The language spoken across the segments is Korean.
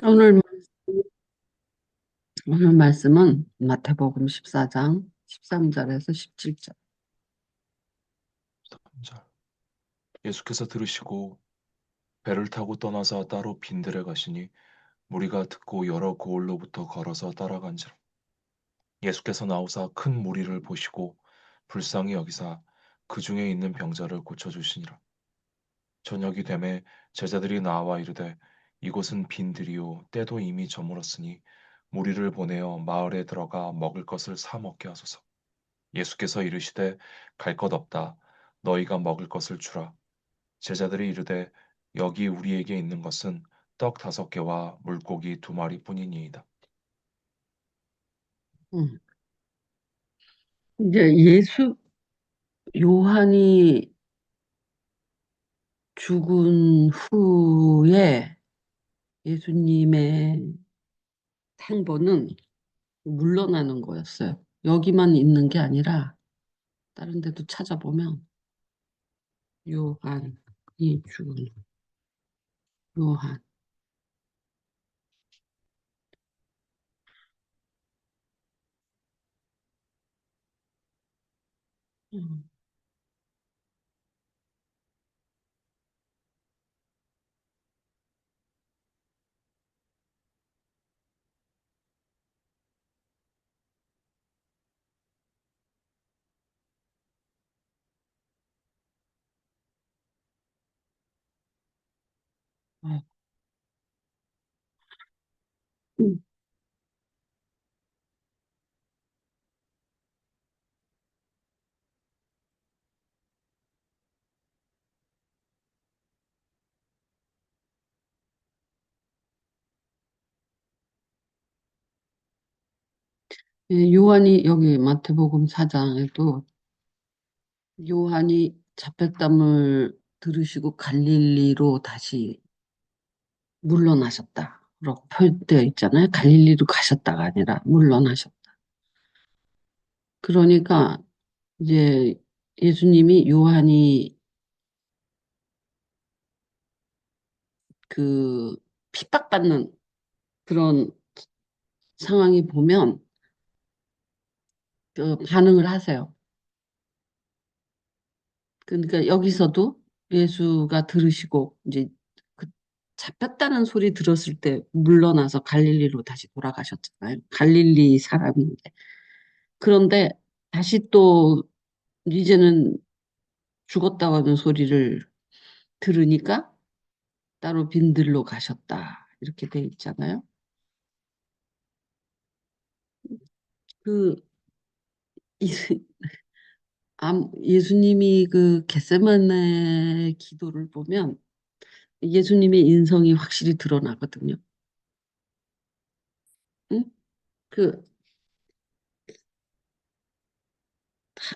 오늘, 오늘 말씀은 마태복음 14장 13절에서 17절. 3절. 예수께서 들으시고 배를 타고 떠나서 따로 빈들에 가시니 무리가 듣고 여러 고을로부터 걸어서 따라간지라. 예수께서 나오사 큰 무리를 보시고 불쌍히 여기사 그 중에 있는 병자를 고쳐주시니라. 저녁이 되매 제자들이 나와 이르되 이곳은 빈들이요 때도 이미 저물었으니 무리를 보내어 마을에 들어가 먹을 것을 사 먹게 하소서. 예수께서 이르시되 갈 것 없다. 너희가 먹을 것을 주라. 제자들이 이르되 여기 우리에게 있는 것은 떡 5개와 물고기 2마리뿐이니이다. 음. 이제 요한이 죽은 후에 예수님의 행보는 물러나는 거였어요. 여기만 있는 게 아니라 다른 데도 찾아보면 요한이 죽은 요한. 음. 음. 요한이 여기 마태복음 4장에도 요한이 잡혔담을 들으시고 갈릴리로 다시 물러나셨다라고 표되어 있잖아요. 갈릴리로 가셨다가 아니라 물러나셨다. 그러니까 이제 예수님이 요한이 그 핍박받는 그런 상황이 보면 그 반응을 하세요. 그러니까 여기서도 예수가 들으시고 이제 그 잡혔다는 소리 들었을 때 물러나서 갈릴리로 다시 돌아가셨잖아요. 갈릴리 사람인데. 그런데 다시 또 이제는 죽었다고 하는 소리를 들으니까 따로 빈들로 가셨다. 이렇게 돼 있잖아요. 그 이- 예수님이 그 겟세마네 기도를 보면 예수님의 인성이 확실히 드러나거든요. 응? 그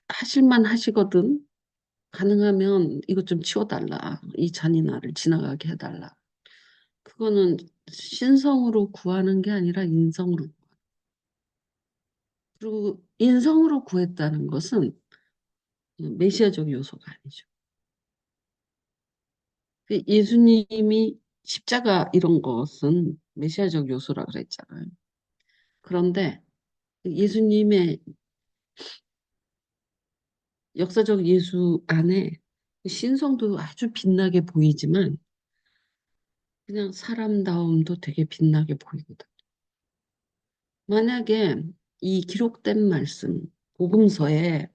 하실만 하시거든. 가능하면 이것 좀 치워달라. 이 잔인아를 지나가게 해달라. 그거는 신성으로 구하는 게 아니라 인성으로. 그리고 인성으로 구했다는 것은 메시아적 요소가 아니죠. 그 예수님이 십자가 이런 것은 메시아적 요소라 그랬잖아요. 그런데 예수님의 역사적 예수 안에 신성도 아주 빛나게 보이지만 그냥 사람다움도 되게 빛나게 보이거든. 만약에 이 기록된 말씀, 복음서에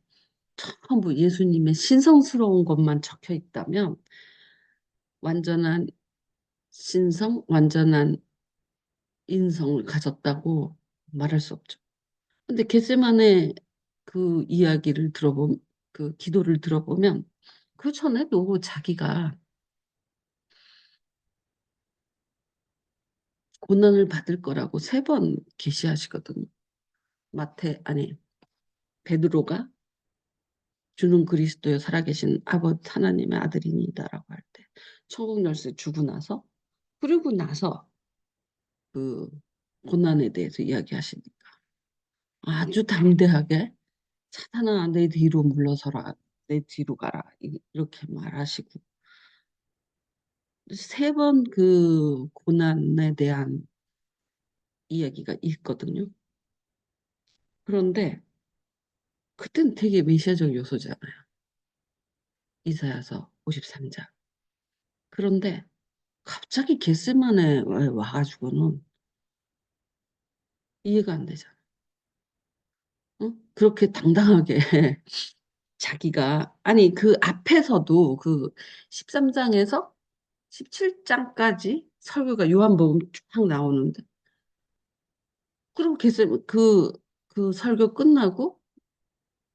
전부 예수님의 신성스러운 것만 적혀 있다면 완전한 신성, 완전한 인성을 가졌다고 말할 수 없죠. 근데 겟세마네 그 이야기를 들어보면, 그 기도를 들어보면 그 전에도 자기가 고난을 받을 거라고 3번 계시하시거든요. 아니, 베드로가 주는 그리스도여 살아계신 아버지 하나님의 아들이니다라고 할 때, 천국 열쇠 주고 나서, 그리고 나서 그 고난에 대해서 이야기하시니까 아주 담대하게 사탄아 내 뒤로 물러서라, 내 뒤로 가라 이렇게 말하시고 3번 그 고난에 대한 이야기가 있거든요. 그런데 그땐 되게 메시아적 요소잖아요. 이사야서 53장. 그런데 갑자기 겟세마네에 와가지고는 이해가 안 되잖아. 응? 그렇게 당당하게 자기가 아니 그 앞에서도 그 13장에서 17장까지 설교가 요한복음 쫙 나오는데 그럼 그 설교 끝나고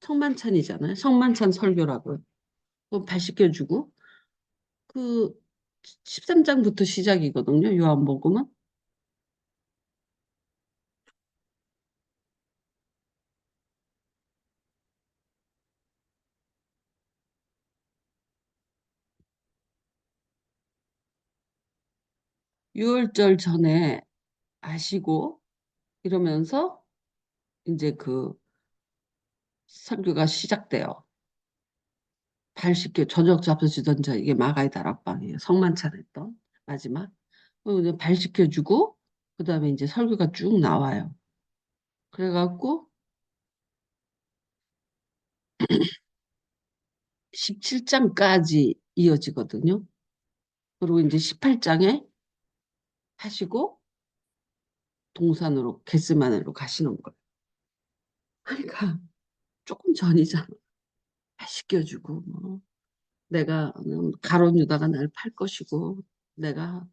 성만찬이잖아요. 성만찬 설교라고. 그거 발 씻겨주고 그 13장부터 시작이거든요. 요한복음은. 6월절 전에 아시고 이러면서 이제 그 설교가 시작돼요. 발 씻겨 저녁 잡수시던 자 이게 마가의 다락방이에요. 성만찬 했던 마지막. 그리고 이제 발 씻겨주고 그다음에 이제 설교가 쭉 나와요. 그래갖고 17장까지 이어지거든요. 그리고 이제 18장에 하시고 동산으로 겟세마네로 가시는 거예요. 그러니까 조금 전이잖아. 발 씻겨주고 뭐 내가 가룟 유다가 날 팔 것이고 내가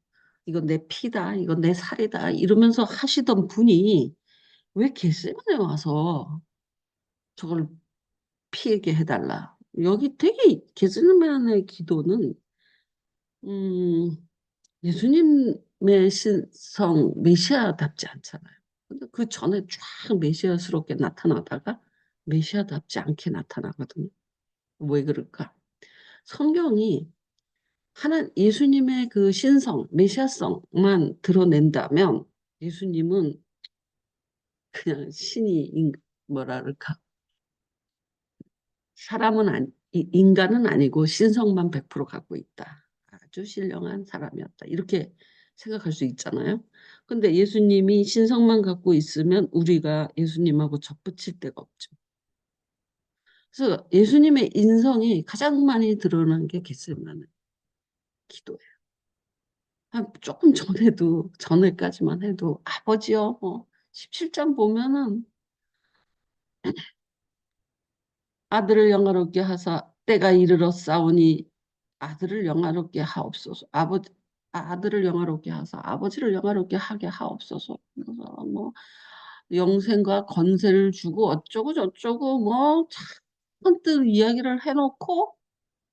이건 내 피다 이건 내 살이다 이러면서 하시던 분이 왜 겟세마네 와서 저걸 피하게 해달라. 여기 되게 겟세마네 기도는 음, 예수님의 신성 메시아답지 않잖아요. 근데 그 전에 쫙 메시아스럽게 나타나다가 메시아답지 않게 나타나거든요. 왜 그럴까? 성경이 하나 예수님의 그 신성, 메시아성만 드러낸다면 예수님은 그냥 뭐라 그럴까? 인간은 아니고 신성만 100% 갖고 있다. 아주 신령한 사람이었다. 이렇게 생각할 수 있잖아요. 근데 예수님이 신성만 갖고 있으면 우리가 예수님하고 접붙일 데가 없죠. 그래서 예수님의 인성이 가장 많이 드러난 게 겟세마네 기도예요. 조금 전에까지만 해도 아버지요, 17장 보면은 아들을 영화롭게 하사 때가 이르러 싸우니 아들을 영화롭게 하옵소서. 아들을 영화롭게 하사 아버지를 영화롭게 하게 하옵소서. 그래서 뭐 영생과 권세를 주고 어쩌고 저쩌고 뭐 잔뜩 이야기를 해놓고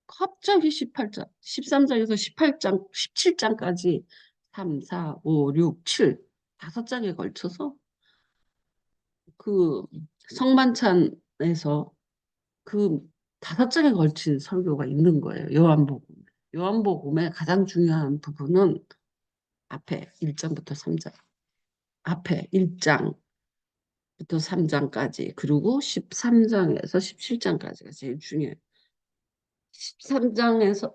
갑자기 18장, 13장에서 18장, 17장까지 3, 4, 5, 6, 7 다섯 장에 걸쳐서 그 성만찬에서 그 다섯 장에 걸친 설교가 있는 거예요. 요한복음에. 요한복음의 가장 중요한 부분은 앞에 1장부터 3장. 앞에 1장부터 3장까지 그리고 13장에서 17장까지가 제일 중요해요. 13장에서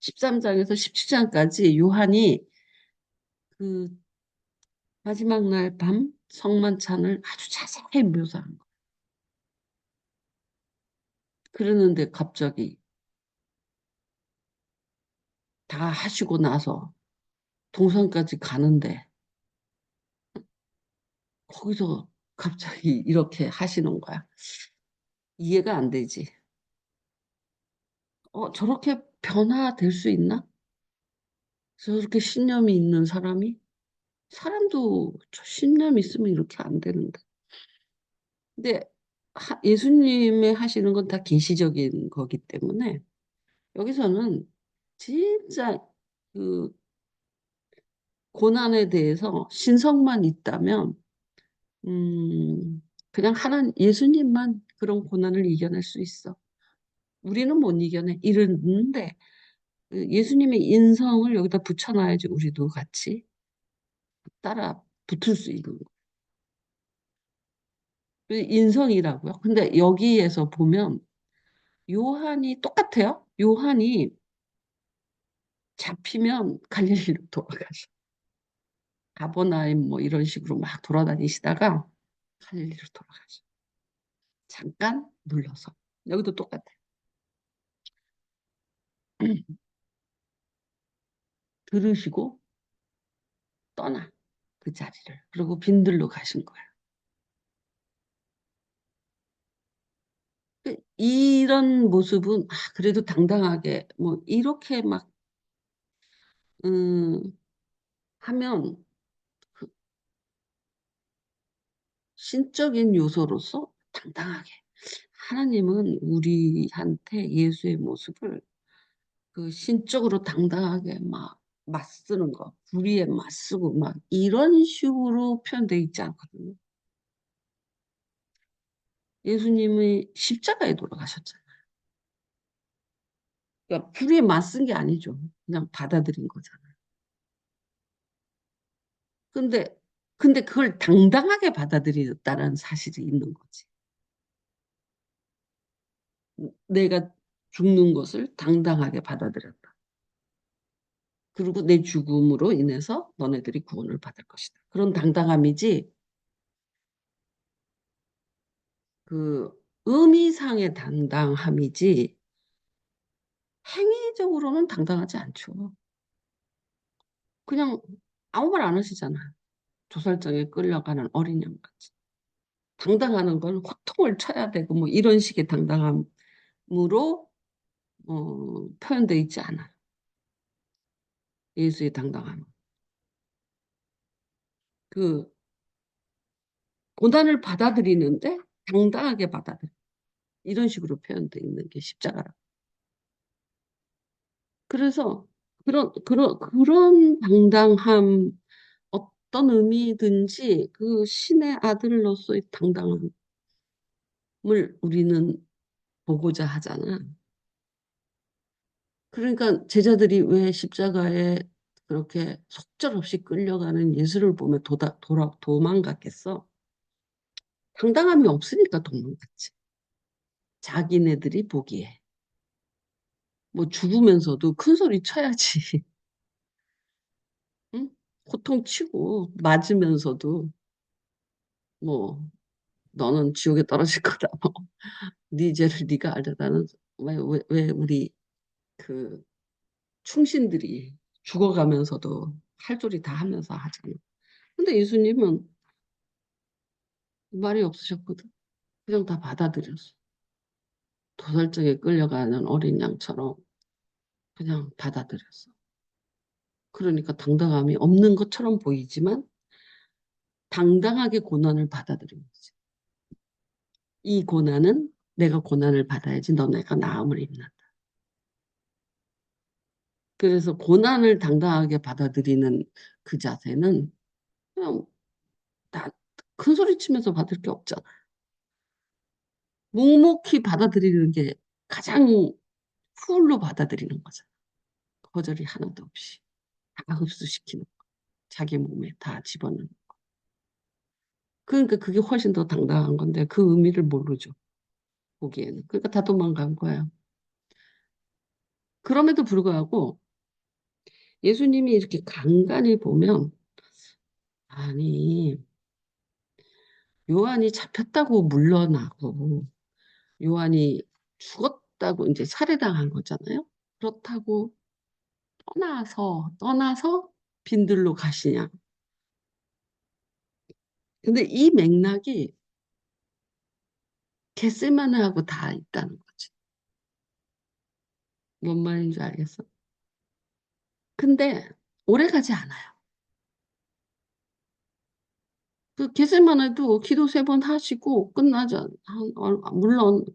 13장에서 17장까지 요한이 그 마지막 날 밤 성만찬을 아주 자세히 묘사한 거예요. 그러는데 갑자기 다 하시고 나서 동산까지 가는데 거기서 갑자기 이렇게 하시는 거야. 이해가 안 되지. 저렇게 변화될 수 있나? 저렇게 신념이 있는 사람이? 사람도 저 신념 있으면 이렇게 안 되는데. 근데 예수님의 하시는 건 다 계시적인 거기 때문에 여기서는 진짜 그 고난에 대해서 신성만 있다면 그냥 예수님만 그런 고난을 이겨낼 수 있어. 우리는 못 이겨내. 이러는데 그 예수님의 인성을 여기다 붙여놔야지 우리도 같이 따라 붙을 수 있는 거. 그 인성이라고요. 근데 여기에서 보면 요한이 똑같아요. 요한이 잡히면 갈릴리로 돌아가죠. 가버나임 뭐 이런 식으로 막 돌아다니시다가 갈릴리로 돌아가셔. 잠깐 눌러서. 여기도 똑같아. 들으시고 떠나 그 자리를. 그리고 빈들로 가신 거야. 이런 모습은 그래도 당당하게 뭐 이렇게 막 음, 하면 그 신적인 요소로서 당당하게 하나님은 우리한테 예수의 모습을 그 신적으로 당당하게 막 맞서는 거, 불의에 맞서고 막 이런 식으로 표현되어 있지 않거든요. 예수님이 십자가에 돌아가셨잖아요. 그러니까 불의에 맞선 게 아니죠. 그냥 받아들인 거잖아요. 근데 그걸 당당하게 받아들였다는 사실이 있는 거지. 내가 죽는 것을 당당하게 받아들였다. 그리고 내 죽음으로 인해서 너네들이 구원을 받을 것이다. 그런 당당함이지, 그 의미상의 당당함이지, 행위적으로는 당당하지 않죠. 그냥 아무 말 안 하시잖아요. 조살장에 끌려가는 어린 양 같이. 당당하는 건 호통을 쳐야 되고 뭐 이런 식의 당당함으로 표현되어 있지 않아요. 예수의 당당함은. 그 고난을 받아들이는데 당당하게 받아들여. 이런 식으로 표현되어 있는 게 십자가라. 그래서 그런 당당함, 어떤 의미든지 그 신의 아들로서의 당당함을 우리는 보고자 하잖아. 그러니까 제자들이 왜 십자가에 그렇게 속절없이 끌려가는 예수를 보며 도망갔겠어? 당당함이 없으니까 도망갔지. 자기네들이 보기에. 뭐 죽으면서도 큰 소리 쳐야지. 응? 고통치고 맞으면서도 뭐 너는 지옥에 떨어질 거다. 뭐. 네 죄를 네가 알다라는 왜 우리 그 충신들이 죽어가면서도 할 소리 다 하면서 하잖아. 근데 예수님은 말이 없으셨거든. 그냥 다 받아들였어. 도살장에 끌려가는 어린 양처럼 그냥 받아들였어. 그러니까 당당함이 없는 것처럼 보이지만 당당하게 고난을 받아들인 거지. 이 고난은 내가 고난을 받아야지 너네가 나음을 입는다. 그래서 고난을 당당하게 받아들이는 그 자세는 그냥 다 큰 소리 치면서 받을 게 없잖아. 묵묵히 받아들이는 게 가장 훌로 받아들이는 거잖아. 거절이 하나도 없이 다 흡수시키는 거. 자기 몸에 다 집어넣는 거. 그러니까 그게 훨씬 더 당당한 건데 그 의미를 모르죠. 보기에는. 그러니까 다 도망간 거야. 그럼에도 불구하고 예수님이 이렇게 간간히 보면 아니 요한이 잡혔다고 물러나고 요한이 죽었다고 이제 살해당한 거잖아요. 그렇다고 떠나서 빈들로 가시냐. 근데 이 맥락이 겟세마네하고 다 있다는 거지. 뭔 말인지 알겠어? 근데 오래 가지 않아요. 그 겟세마네도 기도 3번 하시고 끝나자. 물론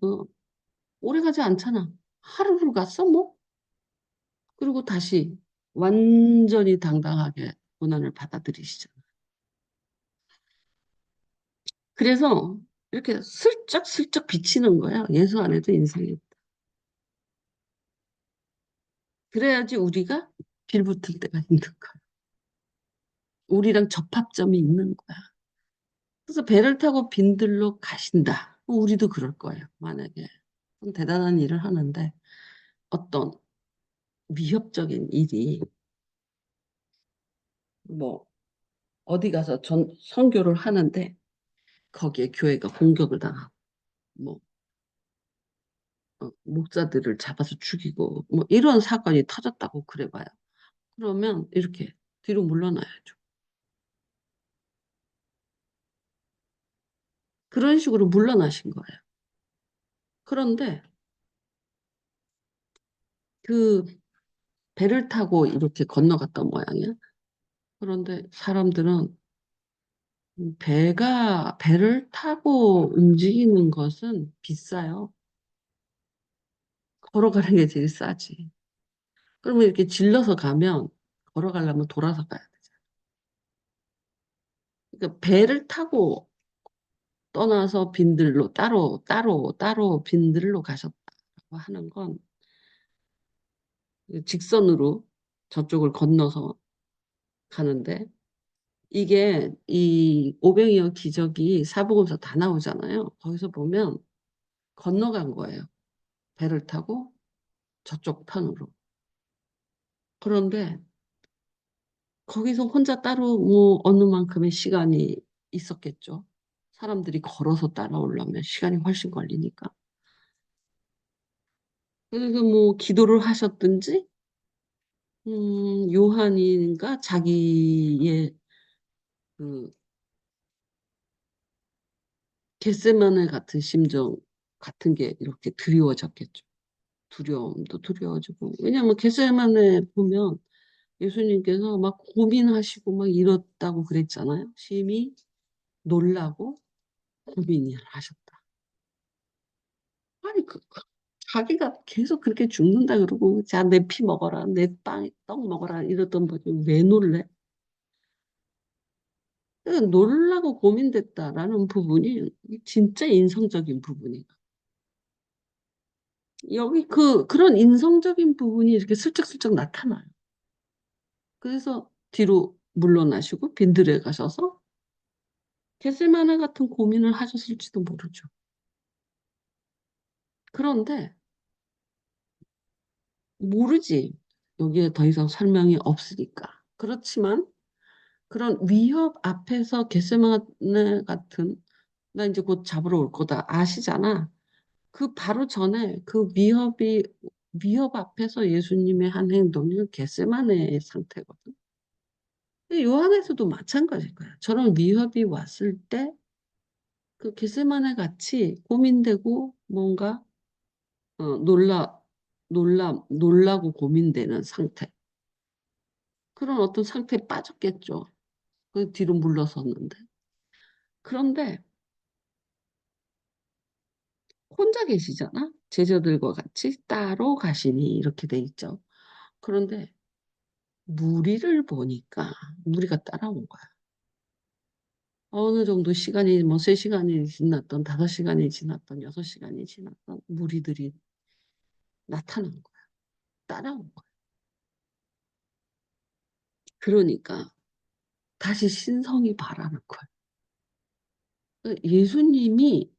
오래 가지 않잖아. 하루를 갔어 뭐? 그리고 다시 완전히 당당하게 고난을 받아들이시잖아. 그래서 이렇게 슬쩍슬쩍 비치는 거야. 예수 안에도 인생이 있다. 그래야지 우리가 빌붙을 때가 있는 거야. 우리랑 접합점이 있는 거야. 그래서 배를 타고 빈들로 가신다. 우리도 그럴 거예요. 만약에 대단한 일을 하는데 어떤 위협적인 일이 뭐 어디 가서 선교를 하는데 거기에 교회가 공격을 당하고 뭐 목사들을 잡아서 죽이고 뭐 이런 사건이 터졌다고 그래봐요. 그러면 이렇게 뒤로 물러나야죠. 그런 식으로 물러나신 거예요. 그런데 그 배를 타고 이렇게 건너갔던 모양이야. 그런데 사람들은 배를 타고 움직이는 것은 비싸요. 걸어가는 게 제일 싸지. 그러면 이렇게 질러서 가면 걸어가려면 돌아서 가야 되잖아. 그러니까 배를 타고 떠나서 빈들로 따로 빈들로 가셨다고 하는 건 직선으로 저쪽을 건너서 가는데 이게 이 오병이어 기적이 사복음서 다 나오잖아요. 거기서 보면 건너간 거예요. 배를 타고 저쪽 편으로. 그런데 거기서 혼자 따로 뭐 어느 만큼의 시간이 있었겠죠. 사람들이 걸어서 따라오려면 시간이 훨씬 걸리니까. 그래서 뭐 기도를 하셨든지, 요한인가 자기의 그 겟세마네 같은 심정 같은 게 이렇게 드리워졌겠죠. 두려움도 두려워지고. 왜냐하면 겟세마네 보면 예수님께서 막 고민하시고 막 이렇다고 그랬잖아요. 심히 놀라고 고민을 하셨다. 아니, 자기가 계속 그렇게 죽는다 그러고, 자, 내 피 먹어라, 떡 먹어라, 이러던 분이 왜 놀래? 놀라고 고민됐다라는 부분이 진짜 인성적인 부분이에요. 여기 그런 인성적인 부분이 이렇게 슬쩍슬쩍 나타나요. 그래서 뒤로 물러나시고 빈들에 가셔서 겟세마네 같은 고민을 하셨을지도 모르죠. 그런데 모르지. 여기에 더 이상 설명이 없으니까. 그렇지만 그런 위협 앞에서 겟세마네 같은 나 이제 곧 잡으러 올 거다 아시잖아. 그 바로 전에 그 위협 앞에서 예수님의 한 행동이 겟세마네의 상태거든. 근데 요한에서도 마찬가지일 거야. 저런 위협이 왔을 때 그 겟세마네 같이 고민되고 뭔가 놀라고 고민되는 상태. 그런 어떤 상태에 빠졌겠죠. 그 뒤로 물러섰는데. 그런데 혼자 계시잖아? 제자들과 같이 따로 가시니 이렇게 돼 있죠. 그런데 무리를 보니까 무리가 따라온 거야. 어느 정도 시간이 뭐 3시간이 지났던 5시간이 지났던 6시간이 지났던 무리들이 나타난 거야. 따라온 거야. 그러니까 다시 신성이 바라는 거야. 예수님이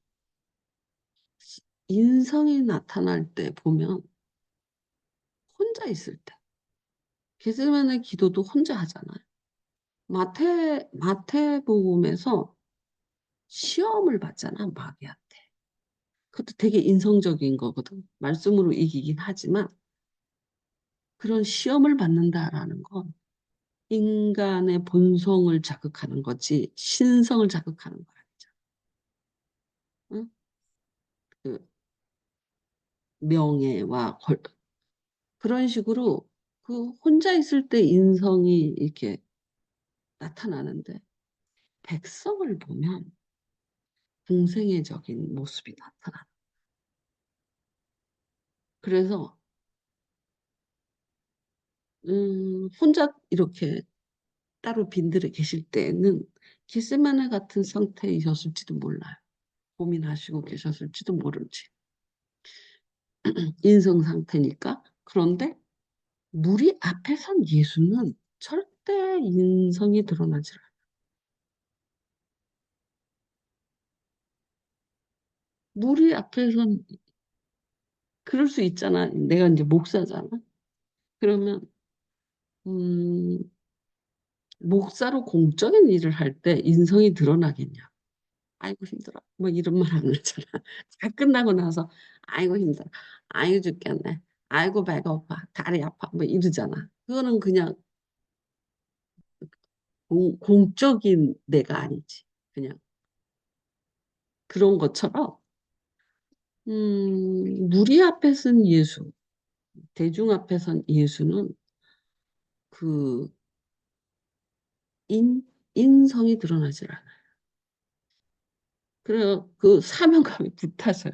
인성이 나타날 때 보면 혼자 있을 때 게세마네 기도도 혼자 하잖아요. 마태복음에서 시험을 받잖아, 마귀한테. 그것도 되게 인성적인 거거든. 말씀으로 이기긴 하지만 그런 시험을 받는다라는 건 인간의 본성을 자극하는 거지 신성을 자극하는 거 아니잖아. 응? 그 명예와 그런 식으로 그 혼자 있을 때 인성이 이렇게 나타나는데 백성을 보면 공생애적인 모습이 나타나. 그래서 혼자 이렇게 따로 빈들에 계실 때는 겟세마네 같은 상태이셨을지도 몰라요. 고민하시고 계셨을지도 모르지. 인성 상태니까. 그런데 무리 앞에선 예수는 절대 인성이 드러나지 않아요. 무리 앞에선 그럴 수 있잖아. 내가 이제 목사잖아. 그러면 음, 목사로 공적인 일을 할 때 인성이 드러나겠냐? 아이고 힘들어. 뭐 이런 말 안 하잖아. 다 끝나고 나서 아이고 힘들어. 아이고 죽겠네. 아이고 배가 고파. 다리 아파. 뭐 이러잖아. 그거는 그냥 공적인 내가 아니지. 그냥 그런 것처럼 무리 앞에 선 예수, 대중 앞에 선 예수는 그 인성이 드러나질 않아요. 그래요. 그 사명감이 불타서요.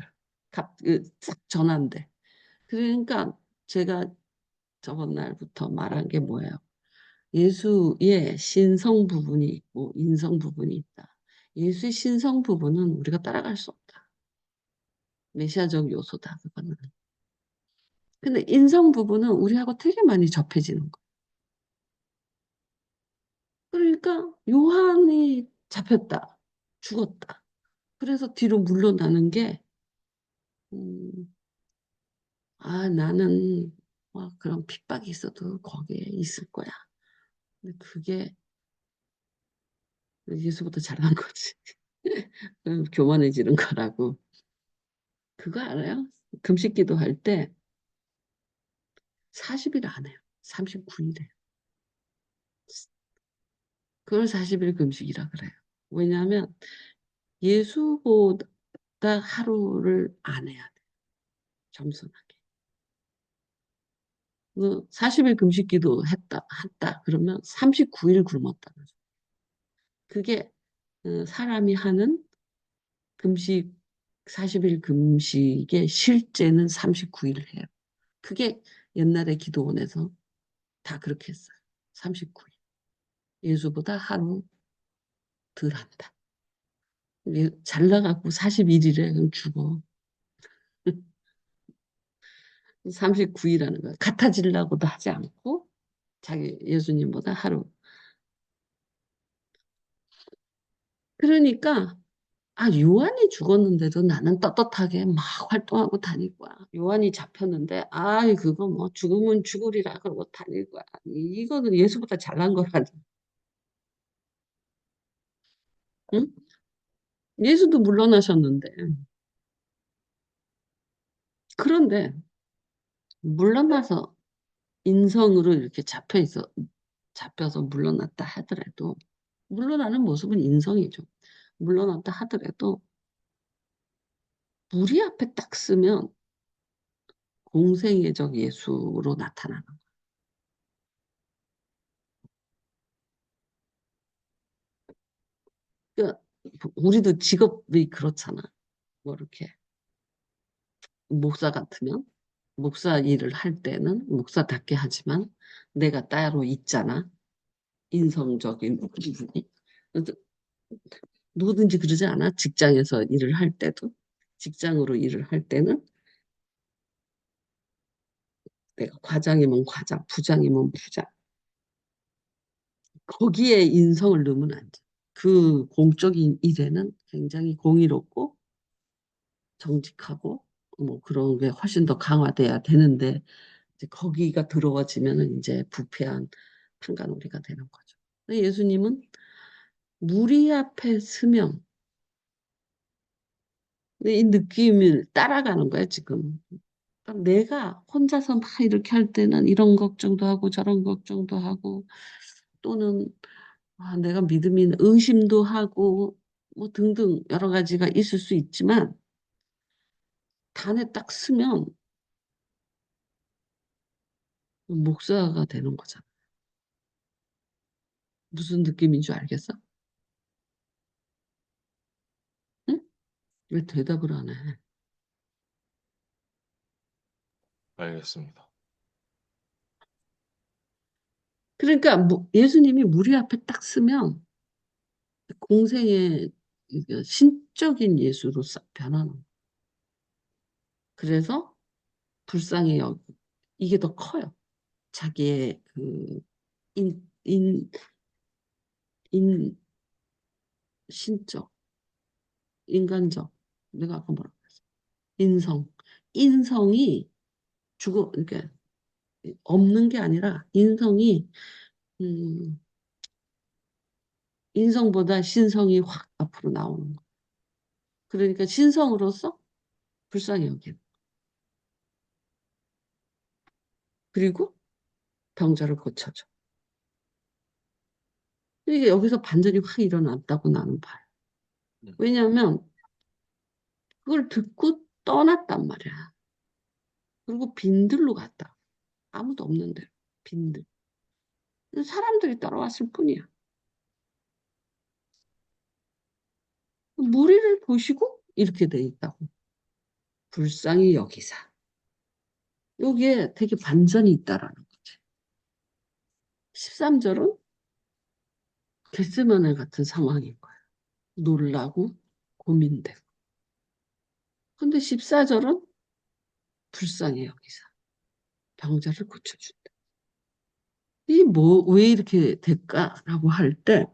싹 전환돼. 그러니까 제가 저번 날부터 말한 게 뭐예요? 예수의 신성 부분이 있고 인성 부분이 있다. 예수의 신성 부분은 우리가 따라갈 수 없다. 메시아적 요소다, 그거는. 근데 인성 부분은 우리하고 되게 많이 접해지는 거. 그러니까 요한이 잡혔다. 죽었다. 그래서 뒤로 물러나는 게, 음, 나는 그런 핍박이 있어도 거기에 있을 거야. 근데 그게 예수보다 잘난 거지. 교만해지는 거라고. 그거 알아요? 금식기도 할 때 40일 안 해요. 39일에. 그걸 40일 금식이라 그래요. 왜냐하면 예수보다 하루를 안 해야 돼. 겸손하게. 40일 금식기도 했다. 그러면 39일 굶었다는 거죠. 그게 사람이 하는 금식, 40일 금식의 실제는 39일을 해요. 그게 옛날에 기도원에서 다 그렇게 했어요. 39일. 예수보다 하루 덜 한다. 잘 나가고 41일에 그럼 죽어. 39일하는 거야. 같아지려고도 하지 않고 자기 예수님보다 하루. 그러니까 요한이 죽었는데도 나는 떳떳하게 막 활동하고 다닐 거야. 요한이 잡혔는데 그거 뭐 죽으면 죽으리라 그러고 다닐 거야. 이거는 예수보다 잘난 거라니. 응? 예수도 물러나셨는데. 그런데 물러나서 인성으로 이렇게 잡혀서 물러났다 하더라도 물러나는 모습은 인성이죠. 물러났다 하더라도 무리 앞에 딱 쓰면 공생애적 예수로 나타나는 거예요. 그러니까 우리도 직업이 그렇잖아. 뭐 이렇게 목사 같으면 목사 일을 할 때는 목사답게 하지만 내가 따로 있잖아. 인성적인 부분이. 그래서 누구든지 그러지 않아? 직장에서 일을 할 때도 직장으로 일을 할 때는 내가 과장이면 과장, 부장이면 부장. 거기에 인성을 넣으면 안 돼. 그 공적인 일에는 굉장히 공의롭고 정직하고 뭐 그런 게 훨씬 더 강화돼야 되는데 이제 거기가 들어와지면은 이제 부패한 판관오리가 되는 거죠. 근데 예수님은 무리 앞에 서면 이 느낌을 따라가는 거야 지금. 그러니까 내가 혼자서 막 이렇게 할 때는 이런 걱정도 하고 저런 걱정도 하고 또는 내가 믿음이 의심도 하고 뭐 등등 여러 가지가 있을 수 있지만 단에 딱 쓰면 목사가 되는 거잖아. 무슨 느낌인 줄 알겠어? 응? 왜 대답을 안 해? 알겠습니다. 그러니까 예수님이 무리 앞에 딱 쓰면 공생의 이게 신적인 예수로 싹 변하는 거예요. 그래서 불쌍히 여기고 이게 더 커요. 자기의 그 인, 인, 신적, 인간적, 내가 아까 뭐라고 했어? 인성. 인성이 이렇게 없는 게 아니라 인성이, 음, 인성보다 신성이 확 앞으로 나오는 거. 그러니까 신성으로서 불쌍히 여기는. 그리고 병자를 고쳐줘. 이게 여기서 반전이 확 일어났다고 나는 봐요. 음. 왜냐하면 그걸 듣고 떠났단 말이야. 그리고 빈들로 갔다. 아무도 없는데 빈들. 사람들이 따라왔을 뿐이야. 무리를 보시고 이렇게 돼 있다고. 불쌍히 여기사. 여기에 되게 반전이 있다라는 거지. 13절은 겟세마네 같은 상황인 거야. 놀라고 고민되고. 근데 14절은 불쌍히 여기사. 병자를 고쳐준다. 이 뭐, 왜 이렇게 될까라고 할 때,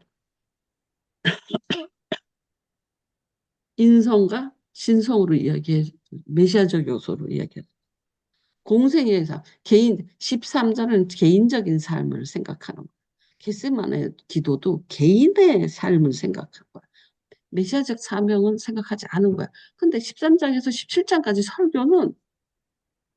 인성과 신성으로 이야기해, 메시아적 요소로 이야기해. 공생의 삶, 개인, 13절은 개인적인 삶을 생각하는 거야. 겟세마네 기도도 개인의 삶을 생각한 거야. 메시아적 사명은 생각하지 않은 거야. 근데 13장에서 17장까지 설교는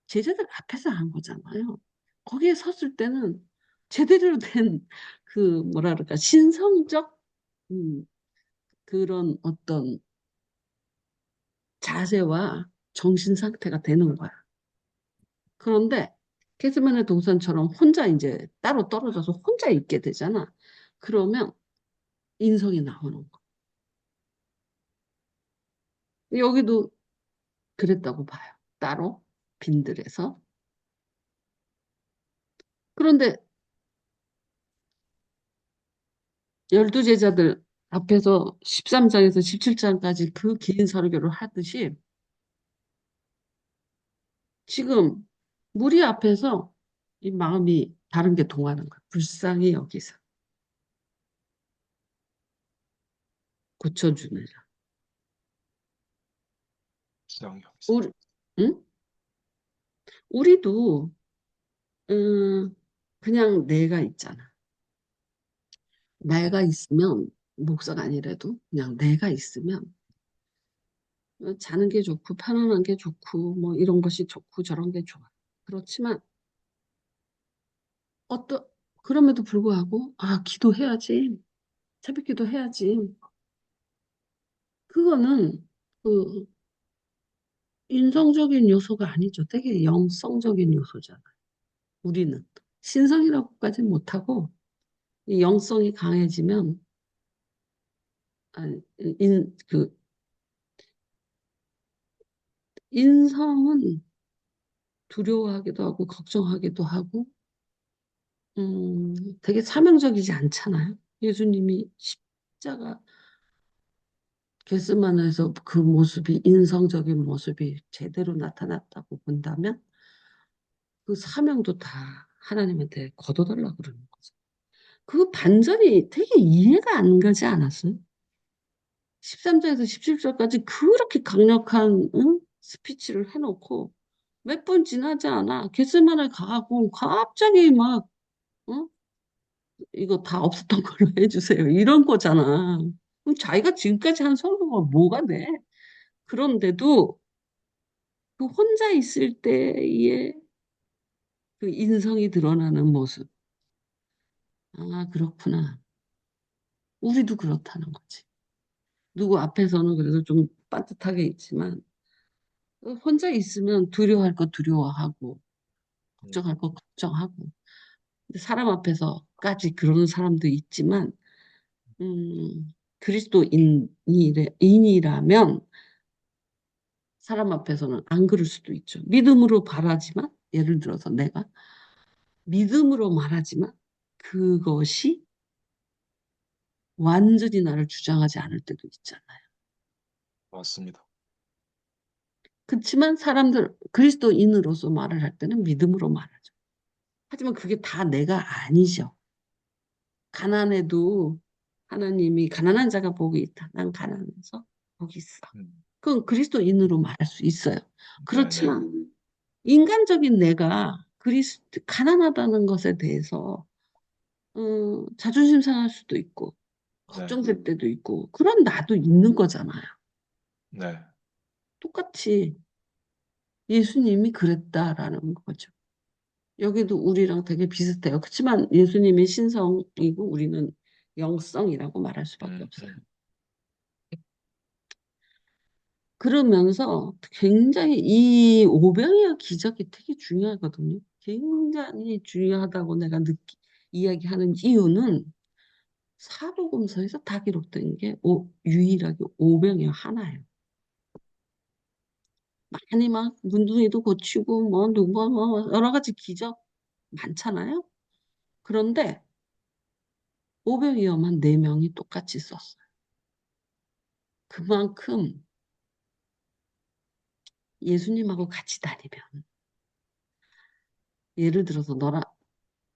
제자들 앞에서 한 거잖아요. 거기에 섰을 때는 제대로 된 그 뭐라 그럴까 신성적 음, 그런 어떤 자세와 정신 상태가 되는 거야. 그런데 캐스만의 동산처럼 혼자 이제 따로 떨어져서 혼자 있게 되잖아. 그러면 인성이 나오는 거야. 여기도 그랬다고 봐요. 따로 빈들에서. 그런데 열두 제자들 앞에서 13장에서 17장까지 그 긴 설교를 하듯이 지금 무리 앞에서 이 마음이 다른 게 동하는 거야. 불쌍히 여기서 고쳐주느라. 불쌍히 여기사. 우리, 응? 우리도 그냥 내가 있잖아. 내가 있으면 목사가 아니라도 그냥 내가 있으면 자는 게 좋고 편안한 게 좋고 뭐 이런 것이 좋고 저런 게 좋아. 그렇지만 어떠 그럼에도 불구하고 기도해야지. 새벽 기도해야지. 그거는 그 인성적인 요소가 아니죠. 되게 영성적인 요소잖아. 우리는 신성이라고까지는 못하고 이 영성이 강해지면 그 인성은 두려워하기도 하고 걱정하기도 하고 되게 사명적이지 않잖아요. 예수님이 십자가 겟세마네에서 그 모습이 인성적인 모습이 제대로 나타났다고 본다면 그 사명도 다 하나님한테 거둬달라 그러는 거죠. 그 반전이 되게 이해가 안 가지 않았어요? 13절에서 17절까지 그렇게 강력한 스피치를 해놓고 몇 분 지나지 않아 겟세마네 가고 갑자기 막 어? 이거 다 없었던 걸로 해주세요 이런 거잖아. 그럼 자기가 지금까지 한 설교가 뭐가 돼? 그런데도 그 혼자 있을 때의 그 인성이 드러나는 모습. 그렇구나. 우리도 그렇다는 거지. 누구 앞에서는 그래도 좀 빠듯하게 있지만 혼자 있으면 두려워할 거 두려워하고 음. 걱정할 거 걱정하고 근데 사람 앞에서까지 그러는 사람도 있지만 그리스도인이라면 사람 앞에서는 안 그럴 수도 있죠. 믿음으로 바라지만 예를 들어서 내가 믿음으로 말하지만 그것이 완전히 나를 주장하지 않을 때도 있잖아요. 맞습니다. 그렇지만 사람들 그리스도인으로서 말을 할 때는 믿음으로 말하죠. 하지만 그게 다 내가 아니죠. 가난해도 하나님이 가난한 자가 복이 있다. 난 가난해서 복이 있어. 음. 그건 그리스도인으로 말할 수 있어요. 네네. 그렇지만 인간적인 내가 가난하다는 것에 대해서 자존심 상할 수도 있고 네, 걱정될 때도 있고, 그런 나도 있는 거잖아요. 네, 똑같이 예수님이 그랬다라는 거죠. 여기도 우리랑 되게 비슷해요. 그렇지만 예수님이 신성이고 우리는 영성이라고 말할 수밖에 음, 없어요. 음, 그러면서 굉장히 이 오병이어 기적이 되게 중요하거든요. 굉장히 중요하다고 내가 이야기하는 이유는 사복음서에서 다 기록된 게 유일하게 오병이어 하나예요. 많이 막 문둥이도 고치고 뭐 누구 뭐 여러 가지 기적 많잖아요. 그런데 오병이어만 네 명이 똑같이 썼어요. 그만큼 예수님하고 같이 다니면 예를 들어서 너랑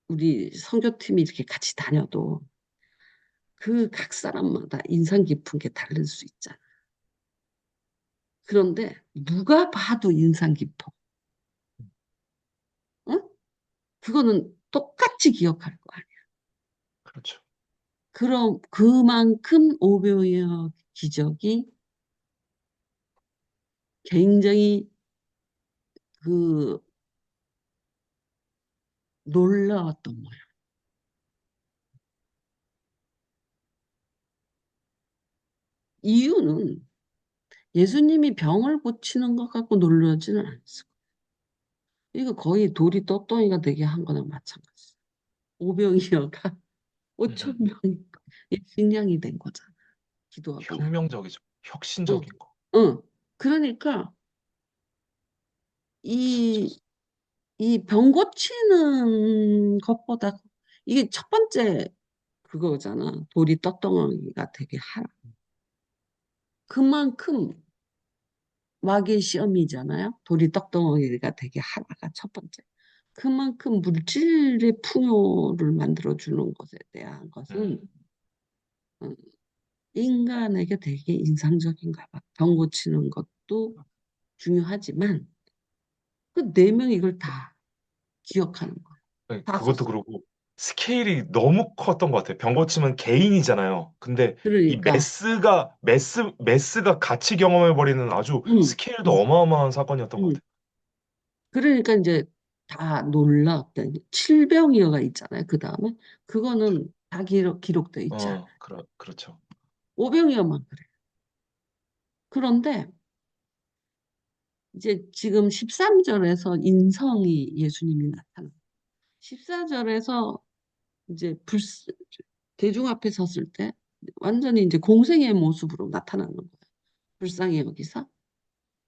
우리 선교팀이 이렇게 같이 다녀도 그 각 사람마다 인상 깊은 게 다를 수 있잖아. 그런데 누가 봐도 인상 깊어. 응? 그거는 똑같이 기억할 거 아니야. 그렇죠. 그럼 그만큼 오병이어 기적이 굉장히 그 놀라웠던 거야. 이유는 예수님이 병을 고치는 것 갖고 놀라지는 않았어. 이거 거의 돌이 떱덩이가 되게 한 거랑 마찬가지. 오병이어가 음, 5천 명이 식량이 된 거잖아. 기도하고 나면. 혁명적이죠. 응, 혁신적인 거. 응. 그러니까 이, 이 병 고치는 것보다 이게 첫 번째 그거잖아. 돌이 떱덩이가 되게 하라. 그만큼 마귀의 시험이잖아요. 돌이 떡덩어리가 되게 하나가 첫 번째. 그만큼 물질의 풍요를 만들어주는 것에 대한 음, 것은 어, 인간에게 되게 인상적인가 봐. 병 고치는 것도 중요하지만 그 네 명이 이걸 다 기억하는 거야. 네, 다 그것도 썼어. 그렇고 스케일이 너무 컸던 것 같아요. 병 고치면 개인이잖아요. 근데 이 그러니까 메스가 같이 경험해버리는 아주 음, 스케일도 음, 어마어마한 사건이었던 것 음. 같아요. 그러니까 이제 다 놀랐던 칠병이어가 있잖아요. 그 다음에 그거는 다 기록돼 있지 않아요. 그렇죠. 오병이어만 그래. 그런데 이제 지금 13절에서 인성이 예수님이 나타나. 14절에서 이제 대중 앞에 섰을 때 완전히 이제 공생의 모습으로 나타나는 거예요. 불쌍히 여기서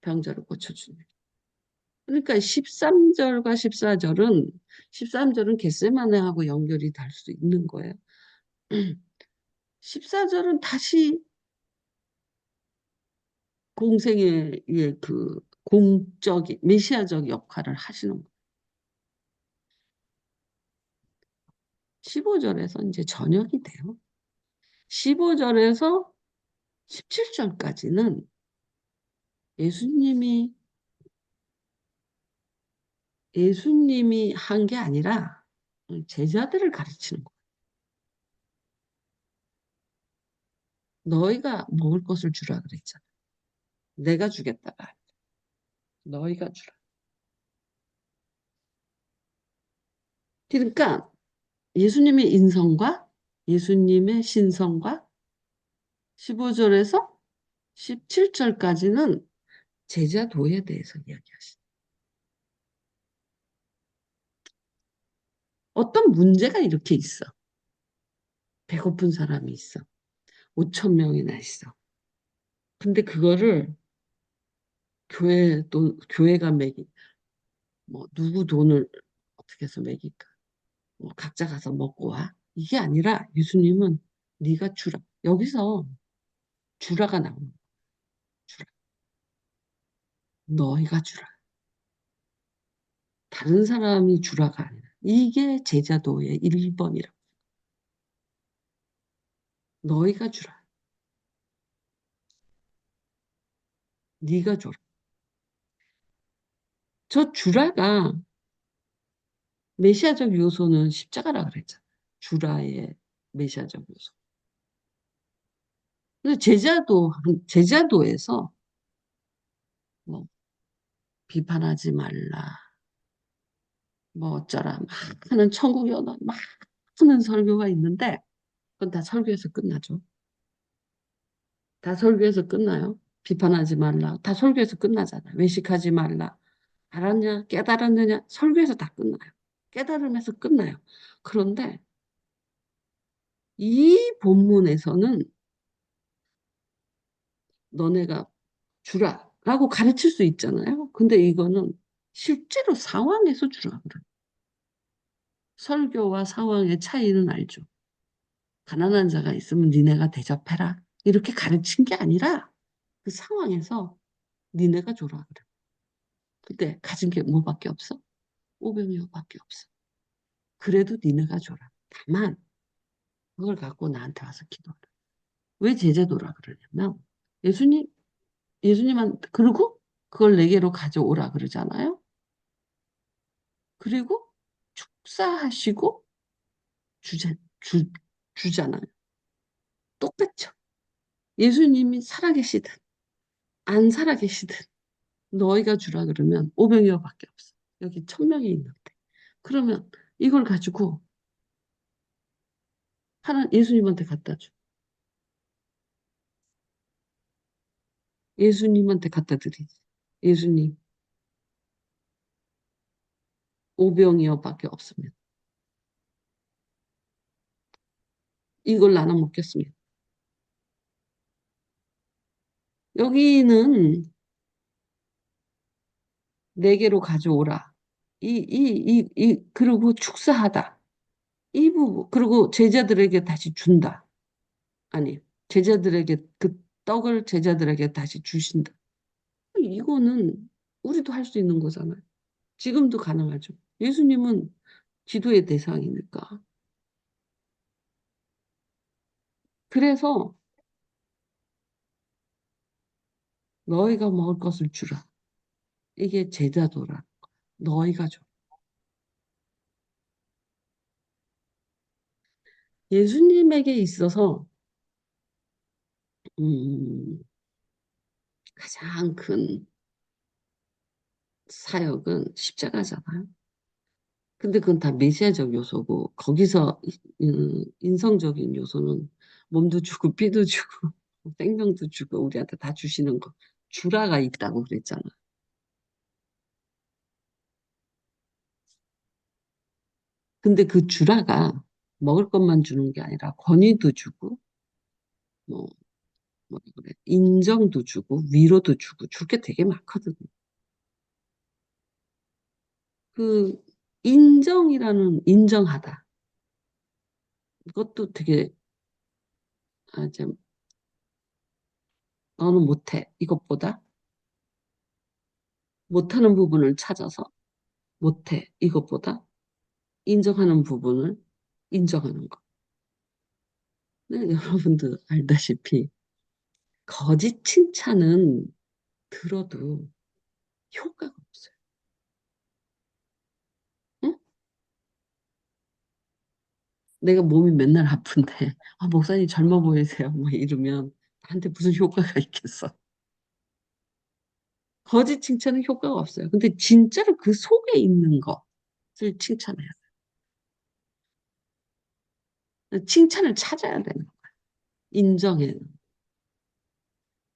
병자를 고쳐주는. 그러니까 13절과 14절은 13절은 겟세마네하고 연결이 될 수 있는 거예요. 14절은 다시 공생의 그 공적인 메시아적 역할을 하시는 거예요. 15절에서 이제 저녁이 돼요. 15절에서 17절까지는 예수님이 예수님이 한 게 아니라 제자들을 가르치는 거예요. 너희가 먹을 것을 주라 그랬잖아. 내가 주겠다가 아니라 너희가 주라. 그러니까 예수님의 인성과 예수님의 신성과 15절에서 17절까지는 제자도에 대해서 이야기하시죠. 어떤 문제가 이렇게 있어. 배고픈 사람이 있어. 5천 명이나 있어. 근데 그거를 교회가 뭐 누구 돈을 어떻게 해서 먹일까? 뭐 각자 가서 먹고 와. 이게 아니라 예수님은 네가 주라. 여기서 주라가 나오는 거야. 주라. 너희가 주라. 다른 사람이 주라가 아니라. 이게 제자도의 1번이라. 너희가 주라. 네가 줘라. 저 주라가 메시아적 요소는 십자가라 그랬잖아. 주라의 메시아적 요소. 그래서 제자도에서 뭐 비판하지 말라, 뭐 어쩌라 막 하는 천국 연원 막 하는 설교가 있는데 그건 다 설교에서 끝나죠. 다 설교에서 끝나요. 비판하지 말라. 다 설교에서 끝나잖아요. 외식하지 말라. 알았냐? 깨달았느냐? 설교에서 다 끝나요. 깨달음에서 끝나요. 그런데 이 본문에서는 너네가 주라 라고 가르칠 수 있잖아요. 근데 이거는 실제로 상황에서 주라 그래요. 설교와 상황의 차이는 알죠. 가난한 자가 있으면 니네가 대접해라. 이렇게 가르친 게 아니라 그 상황에서 니네가 줘라 그래. 근데 가진 게 뭐밖에 없어? 오병이어밖에 없어. 그래도 니네가 줘라. 다만 그걸 갖고 나한테 와서 기도하라. 왜 제자도라 그러냐면 예수님 예수님한테 그리고 그걸 내게로 가져오라 그러잖아요. 그리고 축사하시고 주자, 주, 주잖아요. 똑같죠. 예수님이 살아계시든 안 살아계시든 너희가 주라 그러면 500여밖에 없어. 여기 1000명이 있는데. 그러면 이걸 가지고 하나 예수님한테 갖다 줘. 예수님한테 갖다 드리지. 예수님, 5병이어밖에 없으면 이걸 나눠 먹겠습니다. 여기는 네 개로 가져오라. 그리고 축사하다. 이 부분, 그리고 제자들에게 다시 준다. 아니, 제자들에게 그 떡을 제자들에게 다시 주신다. 이거는 우리도 할 수 있는 거잖아요. 지금도 가능하죠. 예수님은 기도의 대상이니까. 그래서 너희가 먹을 것을 주라. 이게 제자도라. 너희가 줘. 예수님에게 있어서 음, 가장 큰 사역은 십자가잖아요. 근데 그건 다 메시아적 요소고 거기서 인성적인 요소는 몸도 주고 피도 주고 생명도 주고 우리한테 다 주시는 거 주라가 있다고 그랬잖아. 근데 그 주라가 먹을 것만 주는 게 아니라 권위도 주고 뭐, 뭐 그래 인정도 주고 위로도 주고 줄 게 되게 많거든. 그 인정이라는 인정하다. 이것도 되게 좀 너는 못해 이것보다 못하는 부분을 찾아서 못해 이것보다 인정하는 부분을 인정하는 거. 네, 여러분도 알다시피 거짓 칭찬은 들어도 효과가 없어요. 응? 내가 몸이 맨날 아픈데 아, 목사님 젊어 보이세요. 뭐 이러면 나한테 무슨 효과가 있겠어. 거짓 칭찬은 효과가 없어요. 근데 진짜로 그 속에 있는 것을 칭찬해야 돼요. 칭찬을 찾아야 되는 거예요. 인정해.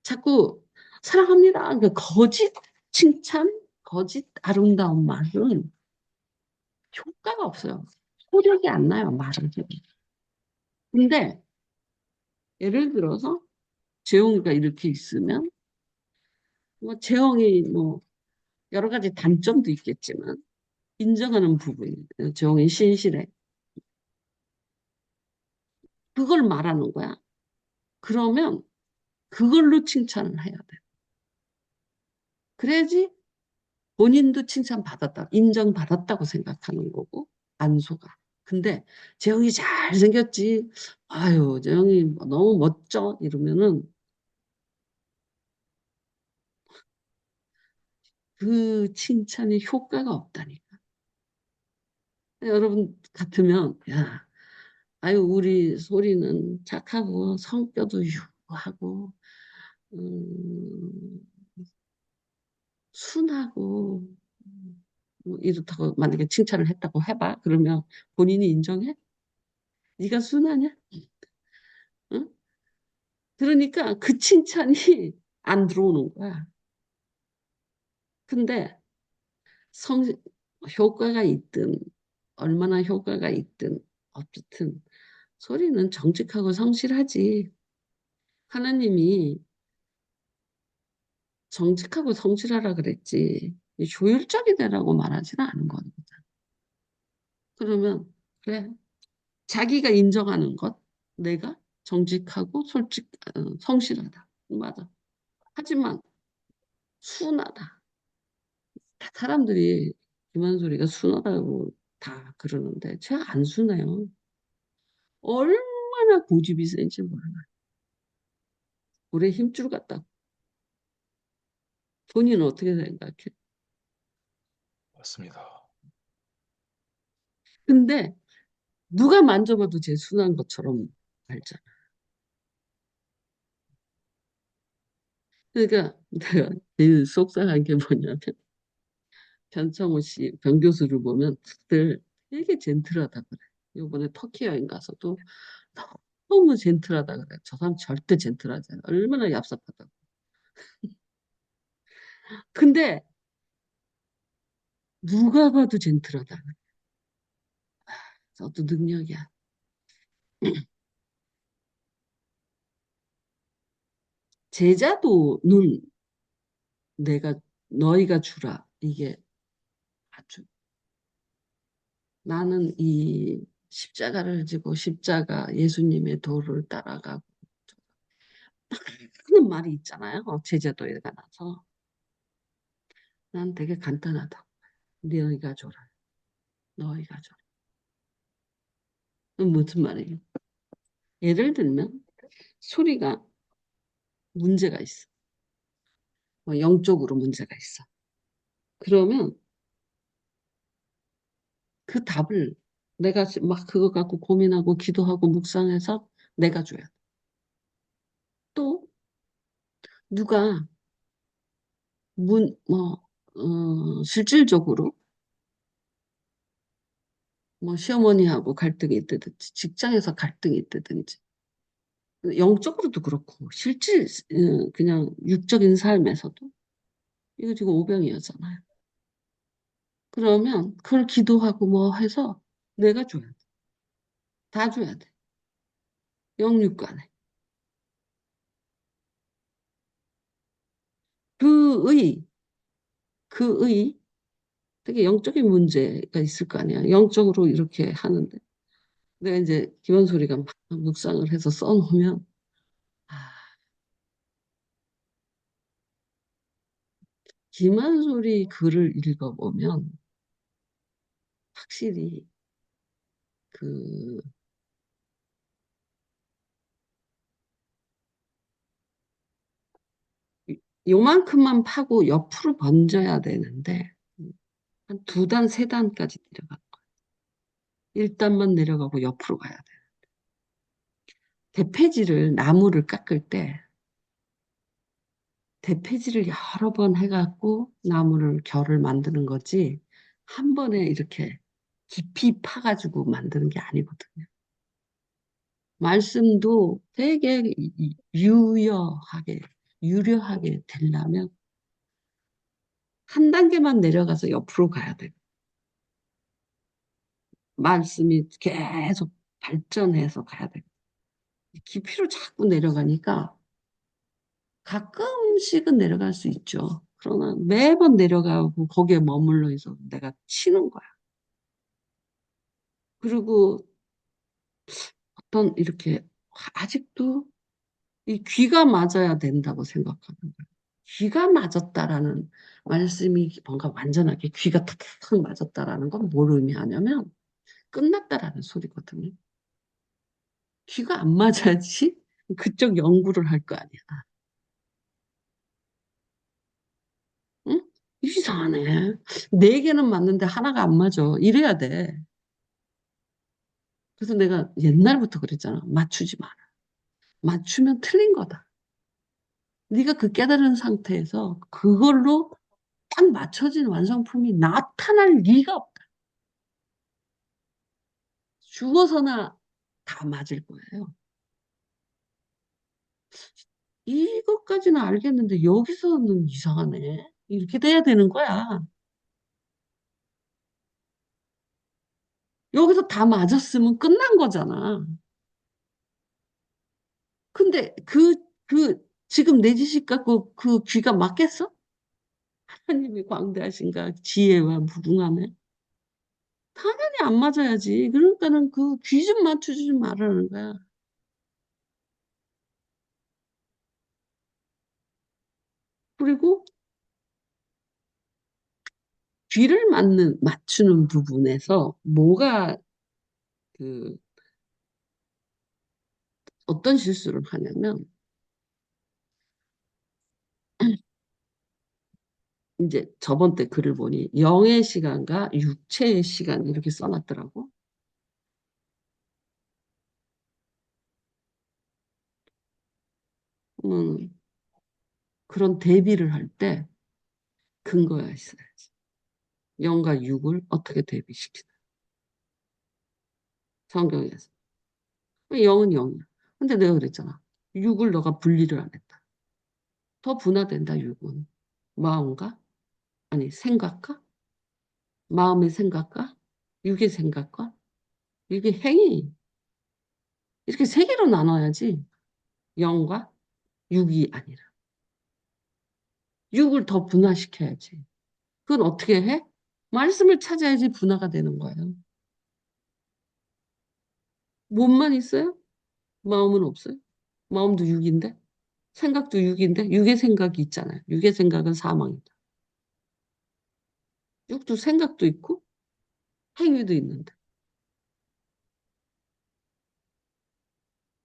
자꾸 사랑합니다. 그 거짓 칭찬, 거짓 아름다운 말은 효과가 없어요. 소력이 안 나요, 말은. 근데 예를 들어서 재홍이가 이렇게 있으면 뭐 재홍이 뭐 여러 가지 단점도 있겠지만 인정하는 부분이 재홍이 신실해. 그걸 말하는 거야. 그러면 그걸로 칭찬을 해야 돼. 그래야지 본인도 칭찬받았다, 인정받았다고 생각하는 거고 안 속아. 근데 재홍이 잘생겼지. 아유, 재홍이 너무 멋져. 이러면은 그 칭찬이 효과가 없다니까. 여러분 같으면 야, 아유 우리 소리는 착하고 성격도 하고, 음, 순하고, 뭐 이렇다고 만약에 칭찬을 했다고 해봐. 그러면 본인이 인정해? 네가 순하냐? 응? 그러니까 그 칭찬이 안 들어오는 거야. 근데 성, 효과가 있든, 얼마나 효과가 있든, 어쨌든, 소리는 정직하고 성실하지. 하나님이 정직하고 성실하라 그랬지. 조율적이 되라고 말하지는 않은 거거든. 그러면, 그래. 자기가 인정하는 것, 내가 정직하고 성실하다. 맞아. 하지만 순하다. 다 사람들이 김한솔이가 순하다고 다 그러는데 제가 안 순해요. 얼마나 고집이 센지 몰라. 오래 힘줄 같다. 본인은 어떻게 생각해? 맞습니다. 근데 누가 만져봐도 제 순한 것처럼 알잖아. 그러니까 내가 제일 속상한 게 뭐냐면 변창호 씨, 변 교수를 보면 다들 되게 젠틀하다 그래. 이번에 터키 여행 가서도 너무 젠틀하다 그래. 저 사람 절대 젠틀하지 않아. 얼마나 얍삽하다고. 근데 누가 봐도 젠틀하다 그래. 저도 능력이야. 제자도 눈 내가 너희가 주라. 이게 아주 나는 이 십자가를 지고 십자가 예수님의 도를 따라가고 하는 말이 있잖아요. 제자도에 관해서. 난 되게 간단하다. 너희가 줘라. 너희가 줘라. 그건 무슨 말이에요? 예를 들면 소리가 문제가 있어. 뭐 영적으로 문제가 있어. 그러면 그 답을 내가 막 그거 갖고 고민하고 기도하고 묵상해서 내가 줘야 돼. 또 누가 실질적으로 뭐 시어머니하고 갈등이 있다든지 직장에서 갈등이 있다든지 영적으로도 그렇고 그냥 육적인 삶에서도 이거 지금 오병이었잖아요. 그러면 그걸 기도하고 뭐 해서 내가 줘야 돼. 다 줘야 돼. 영육간에. 그의, 그의 되게 영적인 문제가 있을 거 아니야. 영적으로 이렇게 하는데. 내가 이제 기원소리가 막 묵상을 해서 써놓으면, 아, 김한솔이 글을 읽어보면 확실히 그 요만큼만 파고 옆으로 번져야 되는데 한 두 단, 세 단까지 내려가. 1단만 내려가고 옆으로 가야 돼. 대패지를 나무를 깎을 때 대패지를 여러 번 해갖고 나무를 결을 만드는 거지 한 번에 이렇게 깊이 파가지고 만드는 게 아니거든요. 말씀도 되게 유려하게 되려면 한 단계만 내려가서 옆으로 가야 돼요. 말씀이 계속 발전해서 가야 돼요. 깊이로 자꾸 내려가니까 가끔씩은 내려갈 수 있죠. 그러나 매번 내려가고 거기에 머물러 있어 내가 치는 거야. 그리고 어떤 이렇게 아직도 이 귀가 맞아야 된다고 생각하는 거예요. 귀가 맞았다라는 말씀이 뭔가 완전하게 귀가 탁탁 맞았다라는 건 뭘 의미하냐면 끝났다라는 소리거든요. 귀가 안 맞아야지 그쪽 연구를 할 거 아니야. 응? 이상하네. 네 개는 맞는데 하나가 안 맞아. 이래야 돼. 그래서 내가 옛날부터 그랬잖아. 맞추지 마라. 맞추면 틀린 거다. 네가 그 깨달은 상태에서 그걸로 딱 맞춰진 완성품이 나타날 리가 없다. 죽어서나 다 맞을 거예요. 이것까지는 알겠는데 여기서는 이상하네. 이렇게 돼야 되는 거야. 여기서 다 맞았으면 끝난 거잖아. 근데 지금 내 지식 갖고 그 귀가 맞겠어? 하나님이 광대하신가 지혜와 무궁하네. 당연히 안 맞아야지. 그러니까는 그 귀 좀 맞추지 말라는 거야. 그리고 귀를 맞추는 부분에서 뭐가 그 어떤 실수를 하냐면 이제 저번 때 글을 보니 영의 시간과 육체의 시간 이렇게 써놨더라고. 음, 그런 대비를 할 때 근거가 있어야지. 영과 육을 어떻게 대비시키나. 성경에서. 영은 영이야. 근데 내가 그랬잖아. 육을 너가 분리를 안 했다. 더 분화된다, 육은. 마음과? 아니, 생각과? 마음의 생각과? 육의 생각과? 육의 행위. 이렇게 세 개로 나눠야지. 영과 육이 아니라. 육을 더 분화시켜야지. 그건 어떻게 해? 말씀을 찾아야지 분화가 되는 거예요. 몸만 있어요? 마음은 없어요? 마음도 육인데? 생각도 육인데? 육의 생각이 있잖아요. 육의 생각은 사망이다. 육도 생각도 있고 행위도 있는데.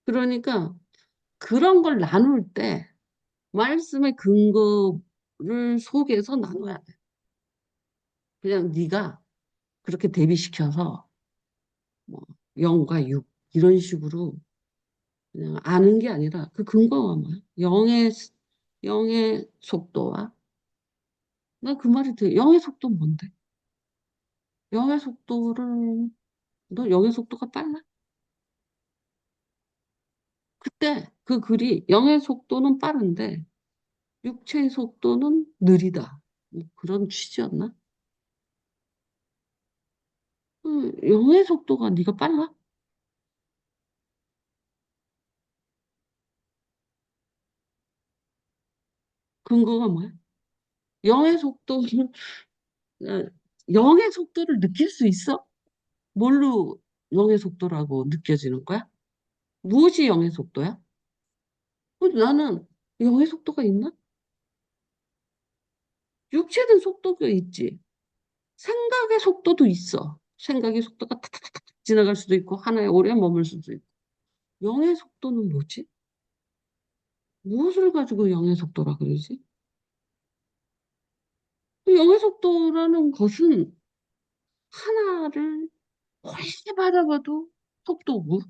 그러니까 그런 걸 나눌 때 말씀의 근거를 속에서 나눠야 돼. 그냥 네가 그렇게 대비시켜서 뭐 영과 육 이런 식으로 그냥 아는 게 아니라 그 근거가 뭐야? 영의 속도와 나 그 말이 돼. 영의 속도 뭔데? 영의 속도를 너 영의 속도가 빨라? 그때 그 글이 영의 속도는 빠른데 육체의 속도는 느리다. 뭐 그런 취지였나? 영의 속도가 네가 빨라? 근거가 뭐야? 영의 속도를 어, 영의 속도를 느낄 수 있어? 뭘로 영의 속도라고 느껴지는 거야? 무엇이 영의 속도야? 나는 영의 속도가 있나? 육체는 속도가 있지. 생각의 속도도 있어. 생각의 속도가 탁탁탁 지나갈 수도 있고 하나에 오래 머물 수도 있고. 영의 속도는 뭐지? 무엇을 가지고 영의 속도라 그러지? 그 영의 속도라는 것은 하나를 오래 바라봐도 속도고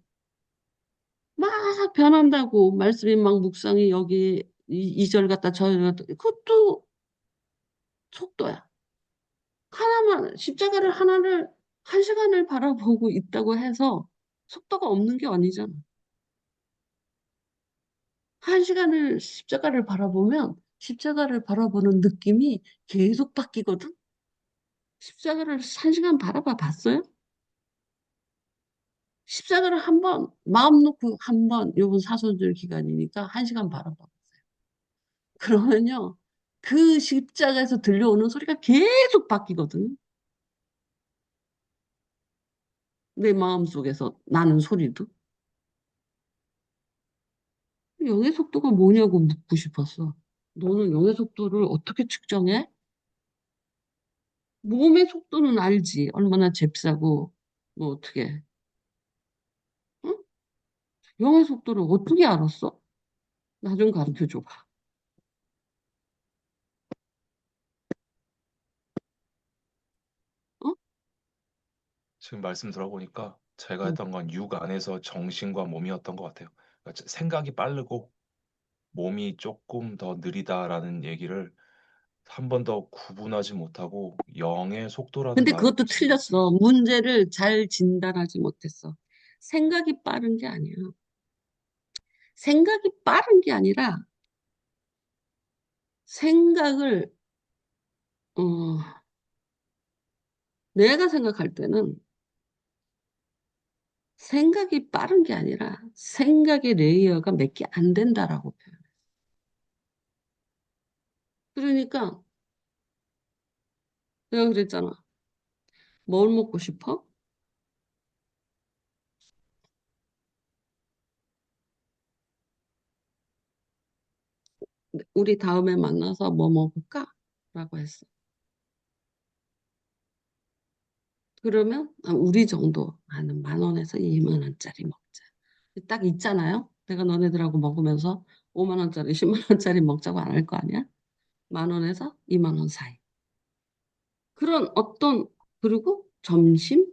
막 변한다고 말씀이 막 묵상이 여기 이절 갔다 저절 갔다 그것도 속도야. 하나만 십자가를 하나를 한 시간을 바라보고 있다고 해서 속도가 없는 게 아니잖아. 한 시간을 십자가를 바라보면 십자가를 바라보는 느낌이 계속 바뀌거든. 십자가를 한 시간 바라봐 봤어요? 십자가를 한 번 마음 놓고 한 번 요번 사순절 기간이니까 한 시간 바라봐. 그러면요 그 십자가에서 들려오는 소리가 계속 바뀌거든. 내 마음 속에서 나는 소리도. 영의 속도가 뭐냐고 묻고 싶었어. 너는 영의 속도를 어떻게 측정해? 몸의 속도는 알지. 얼마나 잽싸고 뭐 어떻게. 응? 영의 속도를 어떻게 알았어? 나 좀 가르쳐 줘봐. 어? 지금 말씀 들어보니까 제가 응. 했던 건 육 안에서 정신과 몸이었던 것 같아요. 생각이 빠르고 몸이 조금 더 느리다라는 얘기를 한 번 더 구분하지 못하고 영의 속도라는 근데 말을 그것도 붙인 것 같아요. 틀렸어. 문제를 잘 진단하지 못했어. 생각이 빠른 게 아니야. 생각이 빠른 게 아니라 생각을, 어, 내가 생각할 때는 생각이 빠른 게 아니라 생각의 레이어가 몇 개 안 된다라고 표현해. 그러니까 내가 그랬잖아. 뭘 먹고 싶어? 우리 다음에 만나서 뭐 먹을까? 라고 했어. 그러면 우리 정도 한 10,000원에서 20,000원짜리 먹자. 딱 있잖아요. 내가 너네들하고 먹으면서 5만 원짜리, 10만 원짜리 먹자고 안 할 거 아니야? 10,000원에서 20,000원 사이. 그런 어떤, 그리고 점심?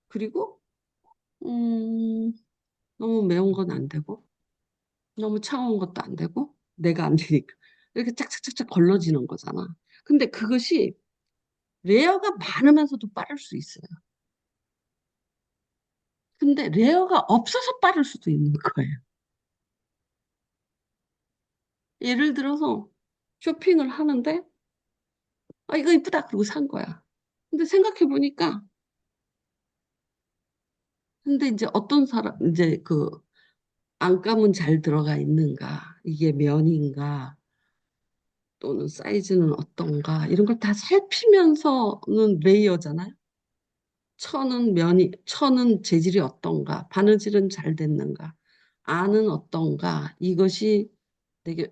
그리고, 음, 너무 매운 건 안 되고, 너무 차가운 것도 안 되고, 내가 안 되니까. 이렇게 짝짝짝짝 걸러지는 거잖아. 근데 그것이 레어가 많으면서도 빠를 수 있어요. 근데 레어가 없어서 빠를 수도 있는 거예요. 예를 들어서 쇼핑을 하는데, 아, 이거 이쁘다. 그러고 산 거야. 근데 생각해 보니까, 근데 이제 어떤 사람, 이제 그 안감은 잘 들어가 있는가, 이게 면인가, 또는 사이즈는 어떤가, 이런 걸 다 살피면서는 레이어잖아요. 천은 재질이 어떤가, 바느질은 잘 됐는가, 안은 어떤가, 이것이 내게,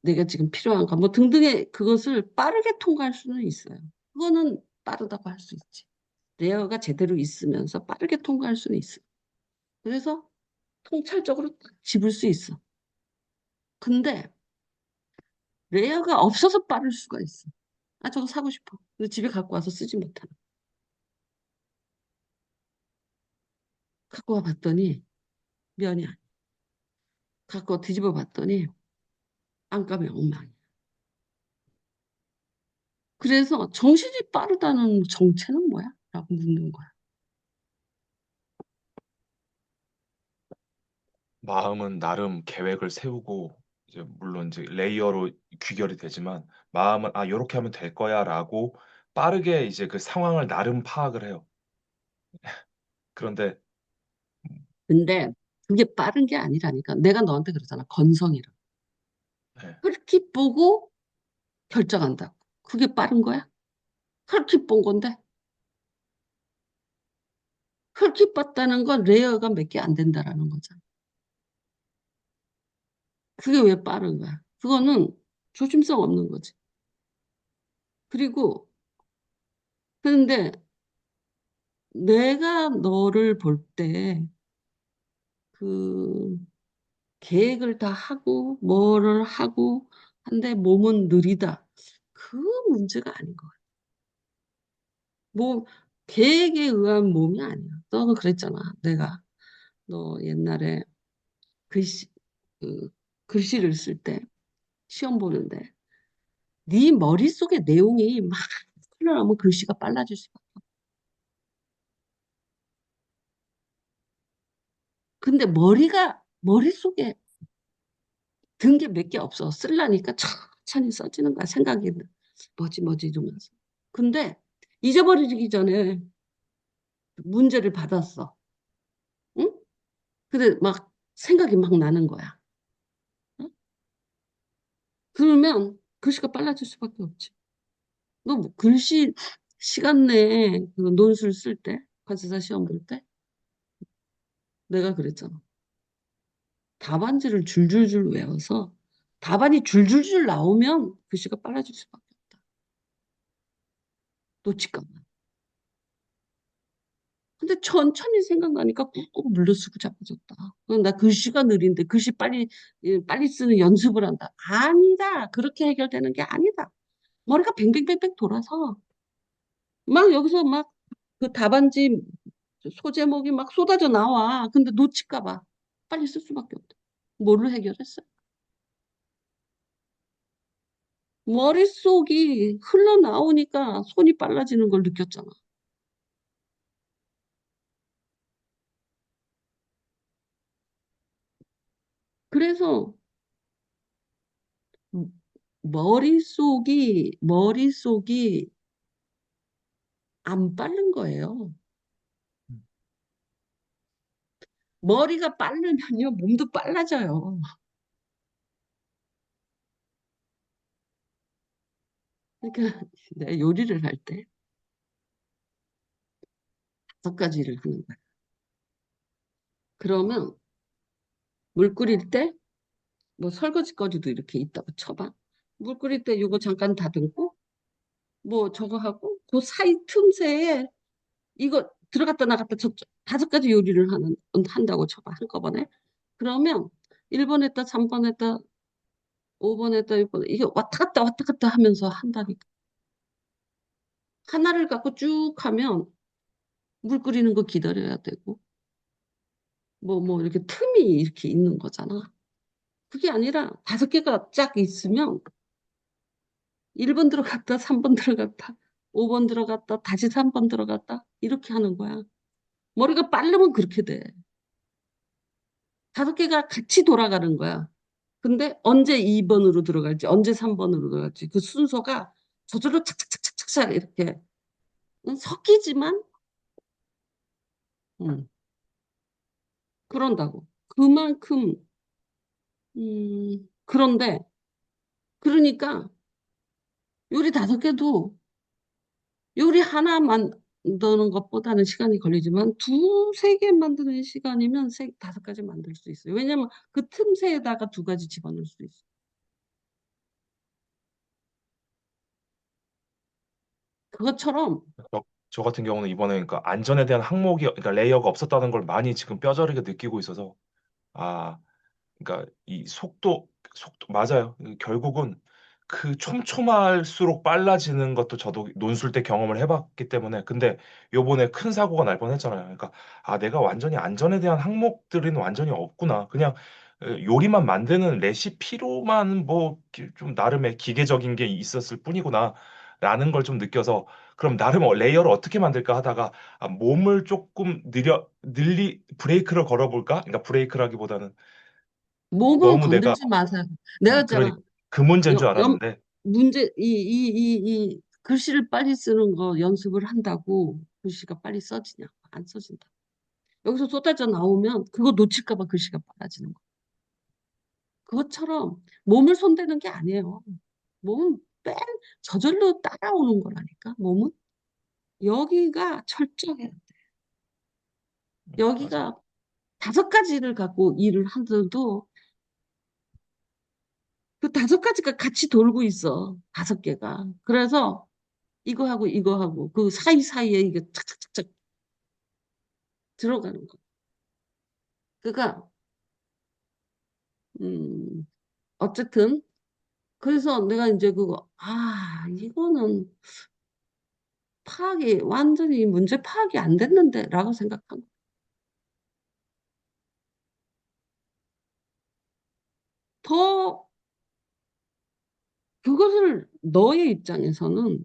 내가 지금 필요한가, 뭐 등등의 그것을 빠르게 통과할 수는 있어요. 그거는 빠르다고 할 수 있지. 레이어가 제대로 있으면서 빠르게 통과할 수는 있어. 그래서 통찰적으로 딱 집을 수 있어. 근데 레이어가 없어서 빠를 수가 있어. 아, 저거 사고 싶어. 근데 집에 갖고 와서 쓰지 못하는. 갖고 와 봤더니 면이 아니야. 갖고 와 뒤집어 봤더니 안감이 엉망이야. 그래서 정신이 빠르다는 정체는 뭐야? 라고 묻는 거야. 마음은 나름 계획을 세우고 이제 물론 이제 레이어로 귀결이 되지만 마음은 '아 요렇게 하면 될 거야.'라고 빠르게 이제 그 상황을 나름 파악을 해요. 그런데 근데 그게 빠른 게 아니라니까. 내가 너한테 그러잖아. 건성이라. 네. 헐kit 보고 결정한다고. 그게 빠른 거야? 헐kit 본 건데. 헐kit 봤다는 건 레이어가 몇 개 안 된다라는 거잖아. 그게 왜 빠른 거야? 그거는 조심성 없는 거지. 그리고 근데 내가 너를 볼 때 그 계획을 다 하고 뭐를 하고 한데 몸은 느리다. 그 문제가 아닌 것 같아. 뭐 계획에 의한 몸이 아니야. 너는 그랬잖아. 내가 너 옛날에 글씨 그 글씨를 쓸 때 시험 보는데 네 머릿속에 내용이 막 흘러나오면 글씨가 빨라질 수밖에 없어. 근데 머릿속에 든 게 몇 개 없어. 쓰려니까 천천히 써지는 거야. 생각이 뭐지 이러면서. 근데 잊어버리기 전에 문제를 받았어. 응? 근데 막 생각이 막 나는 거야. 응? 그러면 글씨가 빨라질 수밖에 없지. 너뭐 글씨 시간 내에 그 논술 쓸 때, 관세사 시험 볼 때 내가 그랬잖아. 답안지를 줄줄줄 외워서 답안이 줄줄줄 나오면 글씨가 빨라질 수밖에 없다. 놓칠까 봐. 근데 천천히 생각나니까 꾹꾹 물러쓰고 자빠졌다. 그럼 나 글씨가 느린데 글씨 빨리 빨리 쓰는 연습을 한다. 아니다. 그렇게 해결되는 게 아니다. 머리가 뱅뱅뱅뱅 돌아서 막 여기서 막 그 답안지 소제목이 막 쏟아져 나와. 근데 놓칠까 봐. 빨리 쓸 수밖에 없다. 뭘로 해결했어요? 머릿속이 흘러나오니까 손이 빨라지는 걸 느꼈잖아. 그래서 머릿속이 안 빠른 거예요. 머리가 빠르면요, 몸도 빨라져요. 그러니까 내가 요리를 할 때 5가지를 하는 거야. 그러면 물 끓일 때 뭐 설거지거리도 이렇게 있다고 쳐봐. 물 끓일 때 이거 잠깐 다듬고 뭐 저거 하고 그 사이 틈새에 이거 들어갔다 나갔다 5가지 요리를 한다고 쳐봐 한꺼번에. 그러면 1번 했다 3번 했다 5번 했다 6번 이게 왔다 갔다 하면서 한다니까. 하나를 갖고 쭉 하면 물 끓이는 거 기다려야 되고 뭐 이렇게 틈이 이렇게 있는 거잖아. 그게 아니라 5개가 쫙 있으면 1번 들어갔다 3번 들어갔다 5번 들어갔다 다시 3번 들어갔다 이렇게 하는 거야. 머리가 빠르면 그렇게 돼. 5개가 같이 돌아가는 거야. 근데 언제 2번으로 들어갈지, 언제 3번으로 들어갈지, 그 순서가 저절로 착착착착착 이렇게 섞이지만, 음, 그런다고. 그만큼, 그런데, 그러니까 요리 5개도 요리 하나 만드는 것보다는 시간이 걸리지만 2, 3개 만드는 시간이면 5가지 만들 수 있어요. 왜냐면 그 틈새에다가 2가지 집어넣을 수 있어요. 그것처럼 저 같은 경우는 이번에 그러니까 안전에 대한 항목이 그러니까 레이어가 없었다는 걸 많이 지금 뼈저리게 느끼고 있어서 아 그러니까 이 속도 맞아요. 결국은 그 촘촘할수록 빨라지는 것도 저도 논술 때 경험을 해 봤기 때문에 근데 요번에 큰 사고가 날 뻔했잖아요. 그러니까 '아 내가 완전히 안전에 대한 항목들은 완전히 없구나. 그냥 요리만 만드는 레시피로만 뭐 좀 나름의 기계적인 게 있었을 뿐이구나.'라는 걸 좀 느껴서 그럼 나름 레이어를 어떻게 만들까 하다가 '아 몸을 쪼끔 느려 늘리 브레이크를 걸어 볼까?' 그러니까 브레이크라기보다는 몸은 너무 내가 건들지 마세요. 내가 그러니까 했잖아. 그 문제인 줄 여, 연, 알았는데 문제, 이 글씨를 빨리 쓰는 거 연습을 한다고 글씨가 빨리 써지냐? 안 써진다. 여기서 쏟아져 나오면 그거 놓칠까 봐 글씨가 빨라지는 거. 그것처럼 몸을 손대는 게 아니에요. 몸은 저절로 따라오는 거라니까, 몸은. 여기가 철저해야 돼. 맞아요. 여기가 5가지를 갖고 일을 하더라도 그 5가지가 같이 돌고 있어. 5개가. 그래서 이거 하고 그 사이사이에 이게 착착착착 들어가는 거. 그러니까 음 어쨌든 그래서 내가 이제 이거는 파악이 완전히 문제 파악이 안 됐는데라고 생각한 거. 더 그것을 너의 입장에서는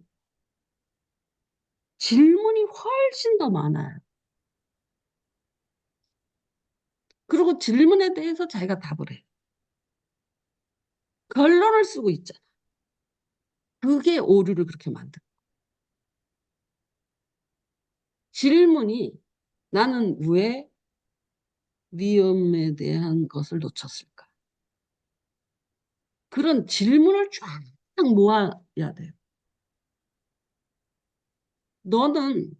질문이 훨씬 더 많아요. 그리고 질문에 대해서 자기가 답을 해. 결론을 쓰고 있잖아. 그게 오류를 그렇게 만든. 질문이 나는 왜 위험에 대한 것을 놓쳤을까? 그런 질문을 쫙 모아야 돼요. 너는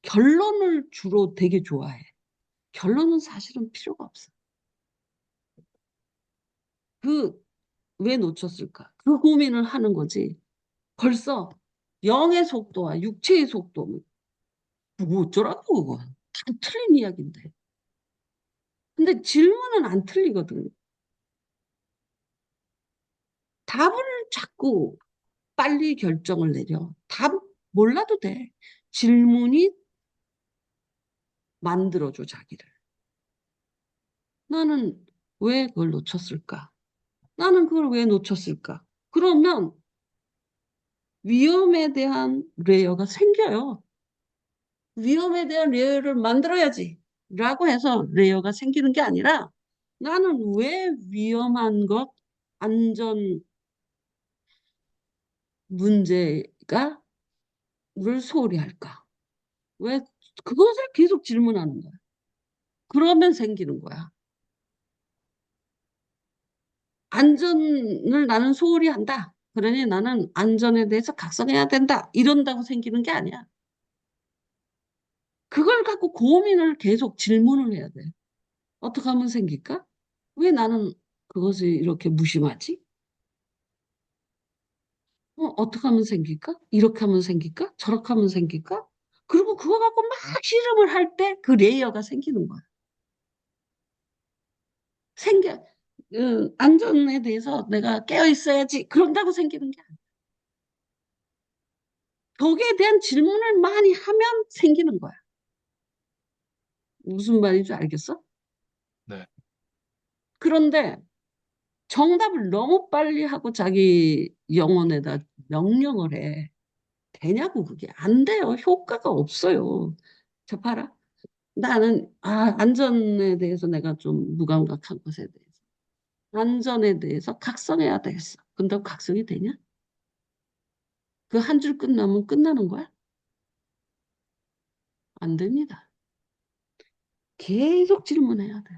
결론을 주로 되게 좋아해. 결론은 사실은 필요가 없어. 왜 놓쳤을까? 그 고민을 하는 거지. 벌써 영의 속도와 육체의 속도, 뭐 어쩌라고 그거. 다 틀린 이야기인데. 근데 질문은 안 틀리거든. 답을 자꾸 빨리 결정을 내려. 답 몰라도 돼. 질문이 만들어줘, 자기를. 나는 왜 그걸 놓쳤을까? 나는 그걸 왜 놓쳤을까? 그러면 위험에 대한 레이어가 생겨요. 위험에 대한 레이어를 만들어야지. 라고 해서 레이어가 생기는 게 아니라 나는 왜 위험한 것, 안전 문제가 를 소홀히 할까? 왜 그것을 계속 질문하는 거야. 그러면 생기는 거야. 안전을 나는 소홀히 한다. 그러니 나는 안전에 대해서 각성해야 된다. 이런다고 생기는 게 아니야. 그걸 갖고 고민을 계속 질문을 해야 돼. 어떻게 하면 생길까? 왜 나는 그것을 이렇게 무심하지? 어떻게 하면 생길까? 이렇게 하면 생길까? 저렇게 하면 생길까? 그리고 그거 갖고 막 실험을 할 때 그 레이어가 생기는 거야. 생겨, 안전에 대해서 내가 깨어 있어야지. 그런다고 생기는 게 아니야. 거기에 대한 질문을 많이 하면 생기는 거야. 무슨 말인지 알겠어? 네. 그런데 정답을 너무 빨리 하고 자기 영혼에다 명령을 해. 되냐고, 그게. 안 돼요. 효과가 없어요. 저 봐라. 나는, 안전에 대해서 내가 좀 무감각한 것에 대해서. 안전에 대해서 각성해야 되겠어. 근데 각성이 되냐? 그 한 줄 끝나면 끝나는 거야? 안 됩니다. 계속 질문해야 돼.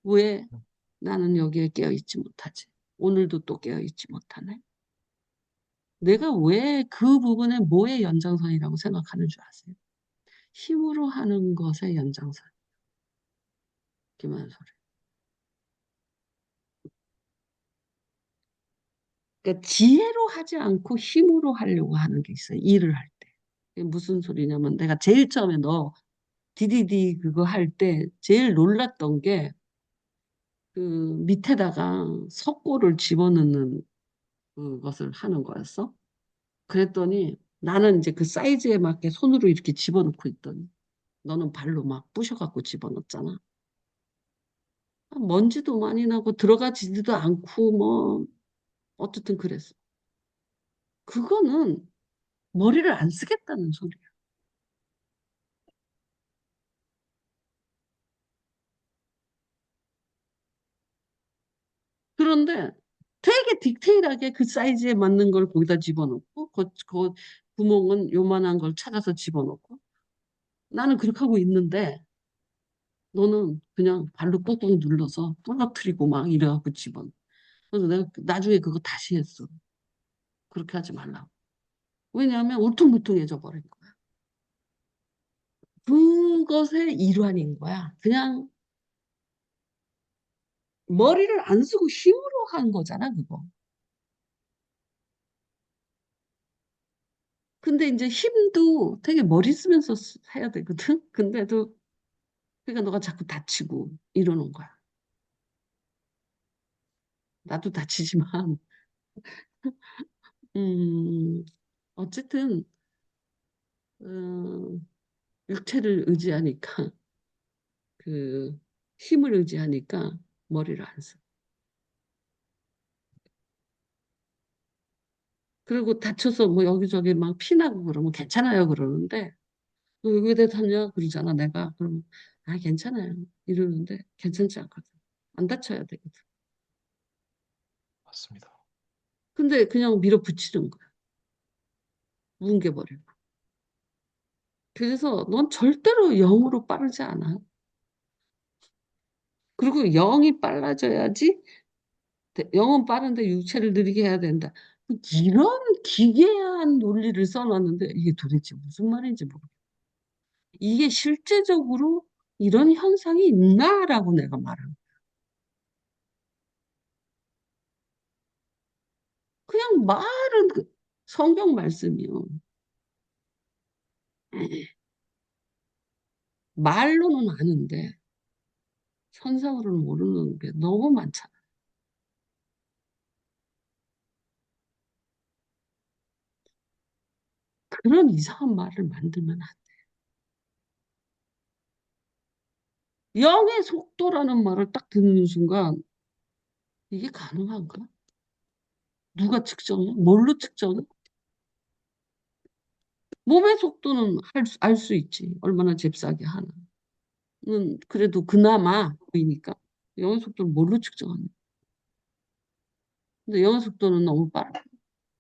왜 나는 여기에 깨어있지 못하지? 오늘도 또 깨어있지 못하네? 내가 왜 그 부분에 뭐의 연장선이라고 생각하는 줄 아세요? 힘으로 하는 것의 연장선. 김한솔. 그러니까 지혜로 하지 않고 힘으로 하려고 하는 게 있어요. 일을 할 때. 그게 무슨 소리냐면 내가 제일 처음에 너 DDD 그거 할 때 제일 놀랐던 게 그 밑에다가 석고를 집어넣는 그것을 하는 거였어. 그랬더니 나는 이제 그 사이즈에 맞게 손으로 이렇게 집어넣고 있더니 너는 발로 막 부셔갖고 집어넣었잖아. 먼지도 많이 나고 들어가지도 않고 뭐 어쨌든 그랬어. 그거는 머리를 안 쓰겠다는 소리야. 그런데 되게 디테일하게 그 사이즈에 맞는 걸 거기다 집어넣고 그 구멍은 요만한 걸 찾아서 집어넣고 나는 그렇게 하고 있는데 너는 그냥 발로 꾹꾹 눌러서 떨어뜨리고 막 이래갖고 집어넣어. 그래서 내가 나중에 그거 다시 했어. 그렇게 하지 말라고. 왜냐하면 울퉁불퉁해져 버린 거야. 그것의 일환인 거야. 그냥 머리를 안 쓰고 힘으로 한 거잖아, 그거. 근데 이제 힘도 되게 머리 쓰면서 해야 되거든. 근데도 그러니까 너가 자꾸 다치고 이러는 거야. 나도 다치지만 음, 어쨌든 어, 육체를 의지하니까 그 힘을 의지하니까 머리를 안 써. 그리고 다쳐서 뭐 여기저기 막 피나고 그러면 괜찮아요 그러는데 너 여기에 대해 다냐 그러잖아 내가 그러면 괜찮아요 이러는데 괜찮지 않거든. 안 다쳐야 되거든. 맞습니다. 근데 그냥 밀어붙이는 거야. 뭉개버리고. 그래서 넌 절대로 0으로 빠르지 않아. 그리고 0이 빨라져야지 0은 빠른데 육체를 느리게 해야 된다. 이런 기괴한 논리를 써놨는데 이게 도대체 무슨 말인지 모르겠어. 이게 실제적으로 이런 현상이 있나라고 내가 말한. 그냥 말은 성경 말씀이요. 말로는 아는데 선상으로는 모르는 게 너무 많잖아. 그런 이상한 말을 만들면 안 돼. 영의 속도라는 말을 딱 듣는 순간 이게 가능한가? 누가 측정해? 뭘로 측정해? 몸의 속도는 알 수 있지. 얼마나 잽싸게 하나. 그래도 그나마 보이니까. 영의 속도를 뭘로 측정하냐? 근데 영의 속도는 너무 빠르.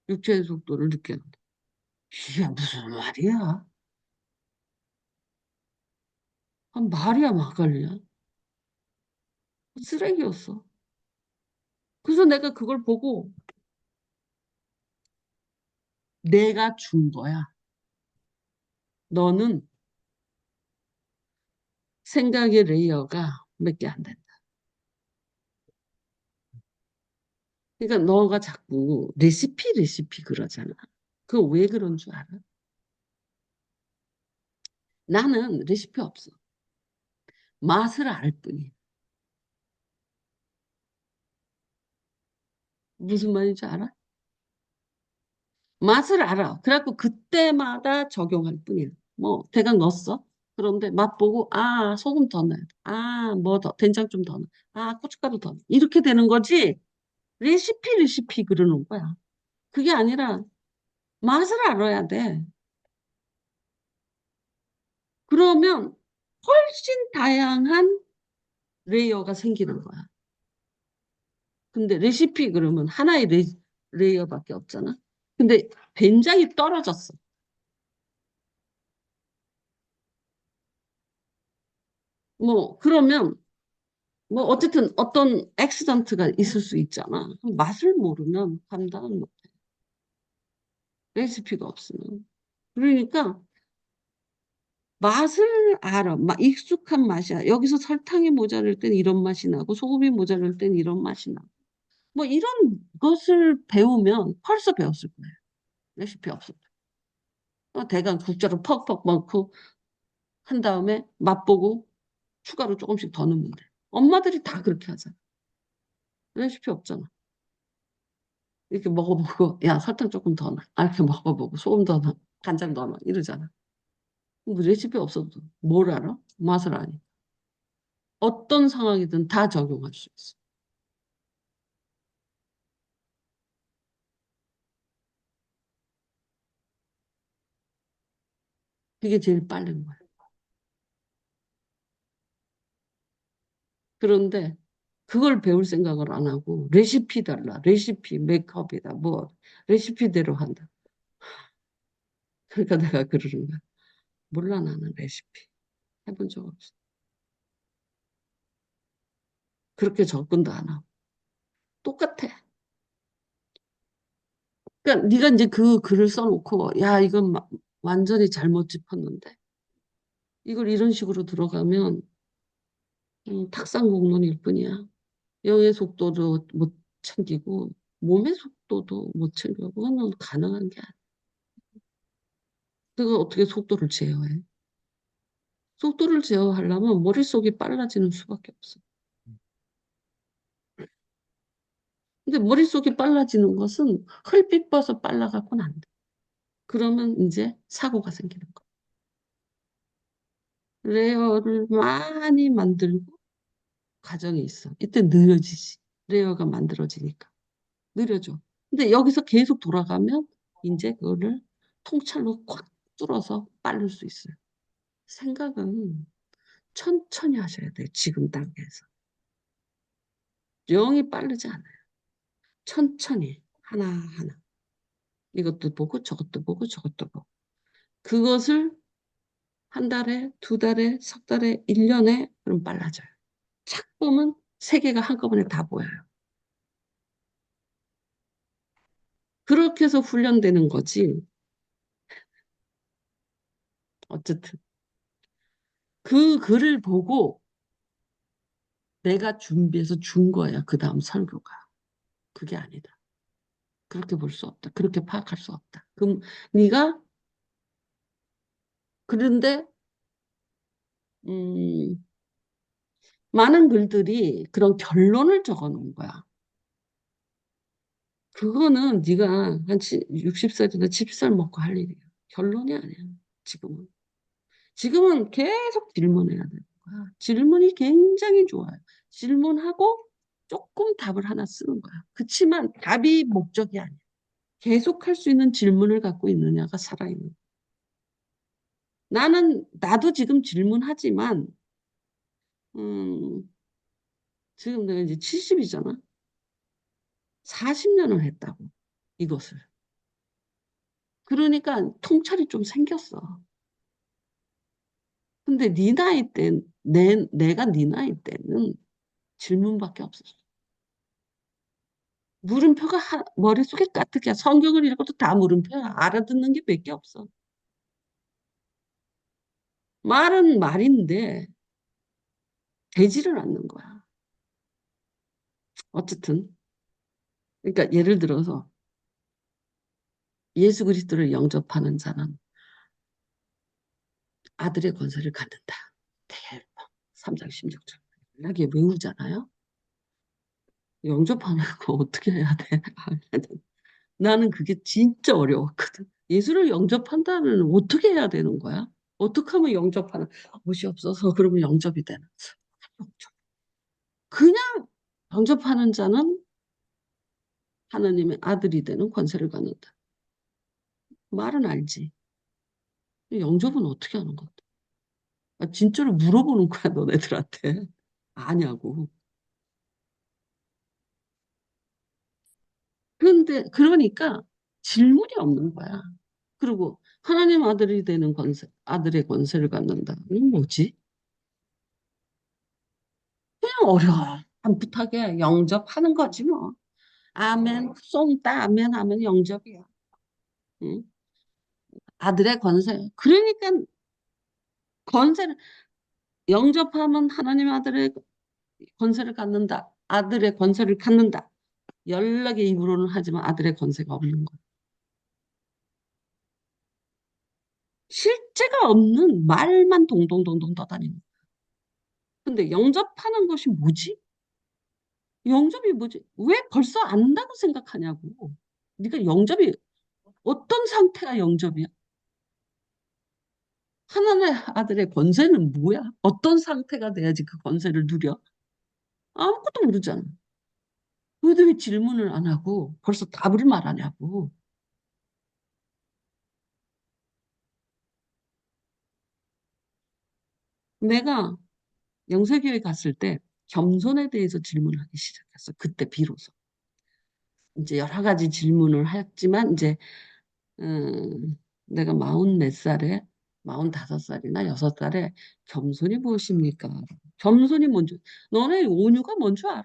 육체의 속도를 느껴낸다. 이게 무슨 말이야? 말이야 막걸리야. 쓰레기였어. 그래서 내가 그걸 보고 내가 준 거야. 너는 생각의 레이어가 몇 개 안 된다. 그러니까 너가 자꾸 레시피 그러잖아. 그거 왜 그런 줄 알아? 나는 레시피 없어. 맛을 알 뿐이야. 무슨 말인지 알아? 맛을 알아. 그래갖고 그때마다 적용할 뿐이야. 뭐 대강 넣었어. 그런데 맛보고 소금 더 넣어야 돼. 뭐 더, 된장 좀 더 넣어. 고춧가루 더 넣어. 이렇게 되는 거지. 레시피 그러는 거야. 그게 아니라 맛을 알아야 돼. 그러면 훨씬 다양한 레이어가 생기는 거야. 근데 레시피 그러면 하나의 레이어밖에 없잖아. 근데 된장이 떨어졌어. 뭐 그러면 뭐 어쨌든 어떤 액시던트가 있을 수 있잖아. 맛을 모르면 감당을 못해. 레시피가 없으면. 그러니까 맛을 알아. 익숙한 맛이야. 여기서 설탕이 모자랄 땐 이런 맛이 나고 소금이 모자랄 땐 이런 맛이 나고. 뭐 이런 것을 배우면 벌써 배웠을 거예요. 레시피 없을 때. 대강 국자로 퍽퍽 넣고 한 다음에 맛보고 추가로 조금씩 더 넣으면 돼. 엄마들이 다 그렇게 하잖아. 레시피 없잖아. 이렇게 먹어보고, 야, 설탕 조금 더 넣어. 이렇게 먹어보고, 소금 더 넣어. 간장 더 넣어. 이러잖아. 뭐 레시피 없어도 뭘 알아? 맛을 아니. 어떤 상황이든 다 적용할 수 있어. 그게 제일 빠른 거야. 그런데 그걸 배울 생각을 안 하고, 레시피 달라. 레시피, 메이크업이다. 뭐, 레시피대로 한다. 그러니까 내가 그러는 거야. 몰라, 나는 레시피. 해본 적 없어. 그렇게 접근도 안 하고. 똑같아. 그러니까 네가 이제 그 글을 써놓고 야 이건 완전히 잘못 짚었는데 이걸 이런 식으로 들어가면 탁상공론일 뿐이야. 영의 속도도 못 챙기고 몸의 속도도 못 챙겨. 그거는 가능한 게 아니야. 그거 어떻게 속도를 제어해? 속도를 제어하려면 머릿속이 빨라지는 수밖에 없어. 근데 머릿속이 빨라지는 것은 헐빛 벗어 빨라갖고는 안 돼. 그러면 이제 사고가 생기는 거야. 레어를 많이 만들고 과정이 있어. 이때 느려지지. 레이어가 만들어지니까. 느려져. 근데 여기서 계속 돌아가면 이제 그거를 통찰로 꽉 뚫어서 빠를 수 있어요. 생각은 천천히 하셔야 돼요. 지금 단계에서. 영이 빠르지 않아요. 천천히 하나하나. 이것도 보고 저것도 보고 저것도 보고. 그것을 한 달에, 두 달에, 석 달에, 1년에 그럼 빨라져요. 착 보면 세 개가 한꺼번에 다 보여요. 그렇게 해서 훈련되는 거지. 어쨌든 그 글을 보고 내가 준비해서 준 거야. 그 다음 설교가. 그게 아니다. 그렇게 볼 수 없다. 그렇게 파악할 수 없다. 그럼 네가 그런데 음, 많은 글들이 그런 결론을 적어 놓은 거야. 그거는 네가 한 60살이나 70살 먹고 할 일이야. 결론이 아니야. 지금은. 지금은 계속 질문해야 돼. 거야. 질문이 굉장히 좋아요. 질문하고 조금 답을 하나 쓰는 거야. 그치만 답이 목적이 아니야. 계속할 수 있는 질문을 갖고 있느냐가 살아있는 거야. 나도 지금 질문하지만, 음, 지금 내가 이제 70이잖아. 40년을 했다고, 이것을. 그러니까 통찰이 좀 생겼어. 근데 네 나이 때, 내가 네 나이 때는 질문밖에 없었어. 물음표가 머릿속에 가득해. 성경을 읽어도 다 물음표야. 알아듣는 게 몇 개 없어. 말은 말인데 되지를 않는 거야. 어쨌든 그러니까 예를 들어서 예수 그리스도를 영접하는 자는 아들의 권세를 갖는다. 대박. 3장 16절. 이게 외우잖아요. 영접하는 거 어떻게 해야 돼? 나는 그게 진짜 어려웠거든. 예수를 영접한다면 어떻게 해야 되는 거야? 어떻게 하면 영접하는, 옷이 없어서 그러면 영접이 되는. 그냥 영접하는 자는 하나님의 아들이 되는 권세를 갖는다. 말은 알지. 영접은 어떻게 하는 건데? 아, 진짜로 물어보는 거야, 너네들한테. 아냐고. 그러니까 질문이 없는 거야. 그리고 하나님 아들이 되는 권세, 아들의 권세를 갖는다. 이건 뭐지? 그냥 어려워. 반풋하게 영접하는 거지 뭐. 아멘, 쏜다, 아멘 하면 영접이야. 응? 아들의 권세. 그러니까 권세를, 영접하면 하나님 아들의 권세를 갖는다. 아들의 권세를 갖는다. 연락의 입으로는 하지만 아들의 권세가 없는 거야. 실제가 없는 말만 동동동동 떠다니는 거야. 근데 영접하는 것이 뭐지? 영접이 뭐지? 왜 벌써 안다고 생각하냐고. 네가 영접이 어떤 상태가 영접이야? 하나님의 아들의 권세는 뭐야? 어떤 상태가 돼야지 그 권세를 누려? 아무것도 모르잖아. 너희들 왜 질문을 안 하고 벌써 답을 말하냐고. 내가 영세교회 갔을 때 겸손에 대해서 질문하기 시작했어. 그때 비로소. 이제 여러 가지 질문을 했지만 이제 내가 44살에 45살이나 6살에 겸손이 무엇입니까? 겸손이 뭔지 너네 온유가 뭔지 알아?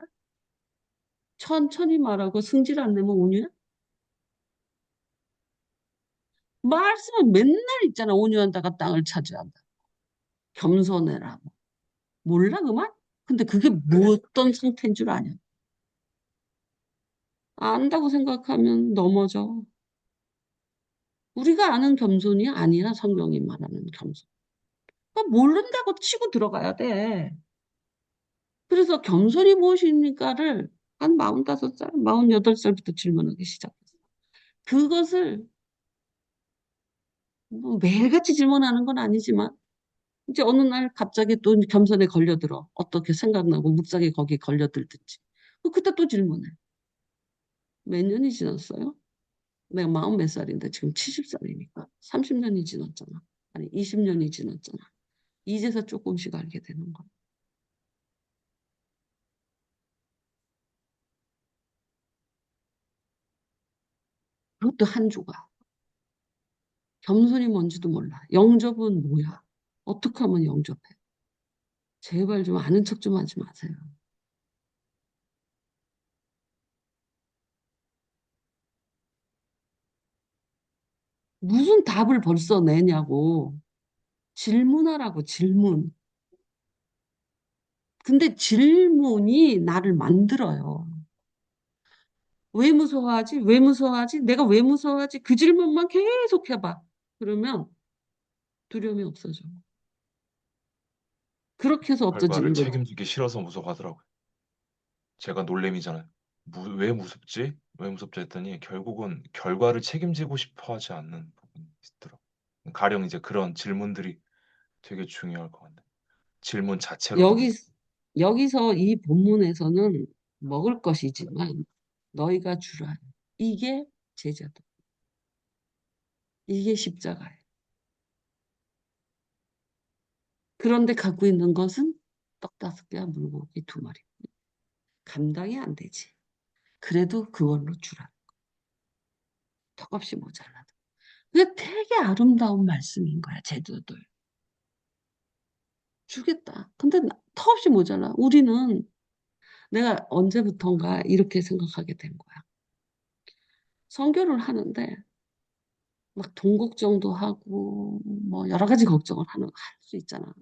천천히 말하고 승질 안 내면 온유야? 말씀은 맨날 있잖아. 온유한다가 땅을 차지한다. 겸손해라고. 몰라 그만? 근데 그게 뭐 어떤 상태인 줄 아냐? 안다고 생각하면 넘어져. 우리가 아는 겸손이 아니야. 성경이 말하는 겸손. 그러니까 모른다고 치고 들어가야 돼. 그래서 겸손이 무엇입니까를 한 45살, 48살부터 질문하기 시작했어. 그것을 뭐 매일같이 질문하는 건 아니지만 이제 어느 날 갑자기 또 겸손에 걸려들어. 어떻게 생각나고 묵상에 거기에 걸려들든지. 그때 또 질문해. 몇 년이 지났어요? 내가 40몇 살인데 지금 70살이니까 30년이 지났잖아. 아니 20년이 지났잖아. 이제서 조금씩 알게 되는 거야. 그것도 한 조각. 겸손이 뭔지도 몰라. 영접은 뭐야? 어떻게 하면 영접해? 제발 좀 아는 척 좀 하지 마세요. 무슨 답을 벌써 내냐고. 질문하라고, 질문. 근데 질문이 나를 만들어요. 왜 무서워하지? 왜 무서워하지? 내가 왜 무서워하지? 그 질문만 계속 해봐. 그러면 두려움이 없어져. 그렇게 해서 결과를 없어지는 거지. 책임지기 싫어서 무서워하더라고요. 제가 놀래미잖아요. 왜 무섭지? 왜 무섭지 했더니 결국은 결과를 책임지고 싶어 하지 않는 부분이 있더라고요. 가령 이제 그런 질문들이 되게 중요할 것 같네. 질문 자체로는. 여기, 여기서 이 본문에서는 먹을 것이지만 너희가 주라. 이게 제자도. 이게 십자가예요. 그런데 갖고 있는 것은 떡 5개와 물고기 2마리. 감당이 안 되지. 그래도 그걸로 주라. 턱없이 모자라도. 그게 되게 아름다운 말씀인 거야, 제자들. 주겠다. 근데 턱없이 모자라. 우리는 내가 언제부턴가 이렇게 생각하게 된 거야. 선교를 하는데 막 돈 걱정도 하고 뭐 여러 가지 걱정을 할 수 있잖아.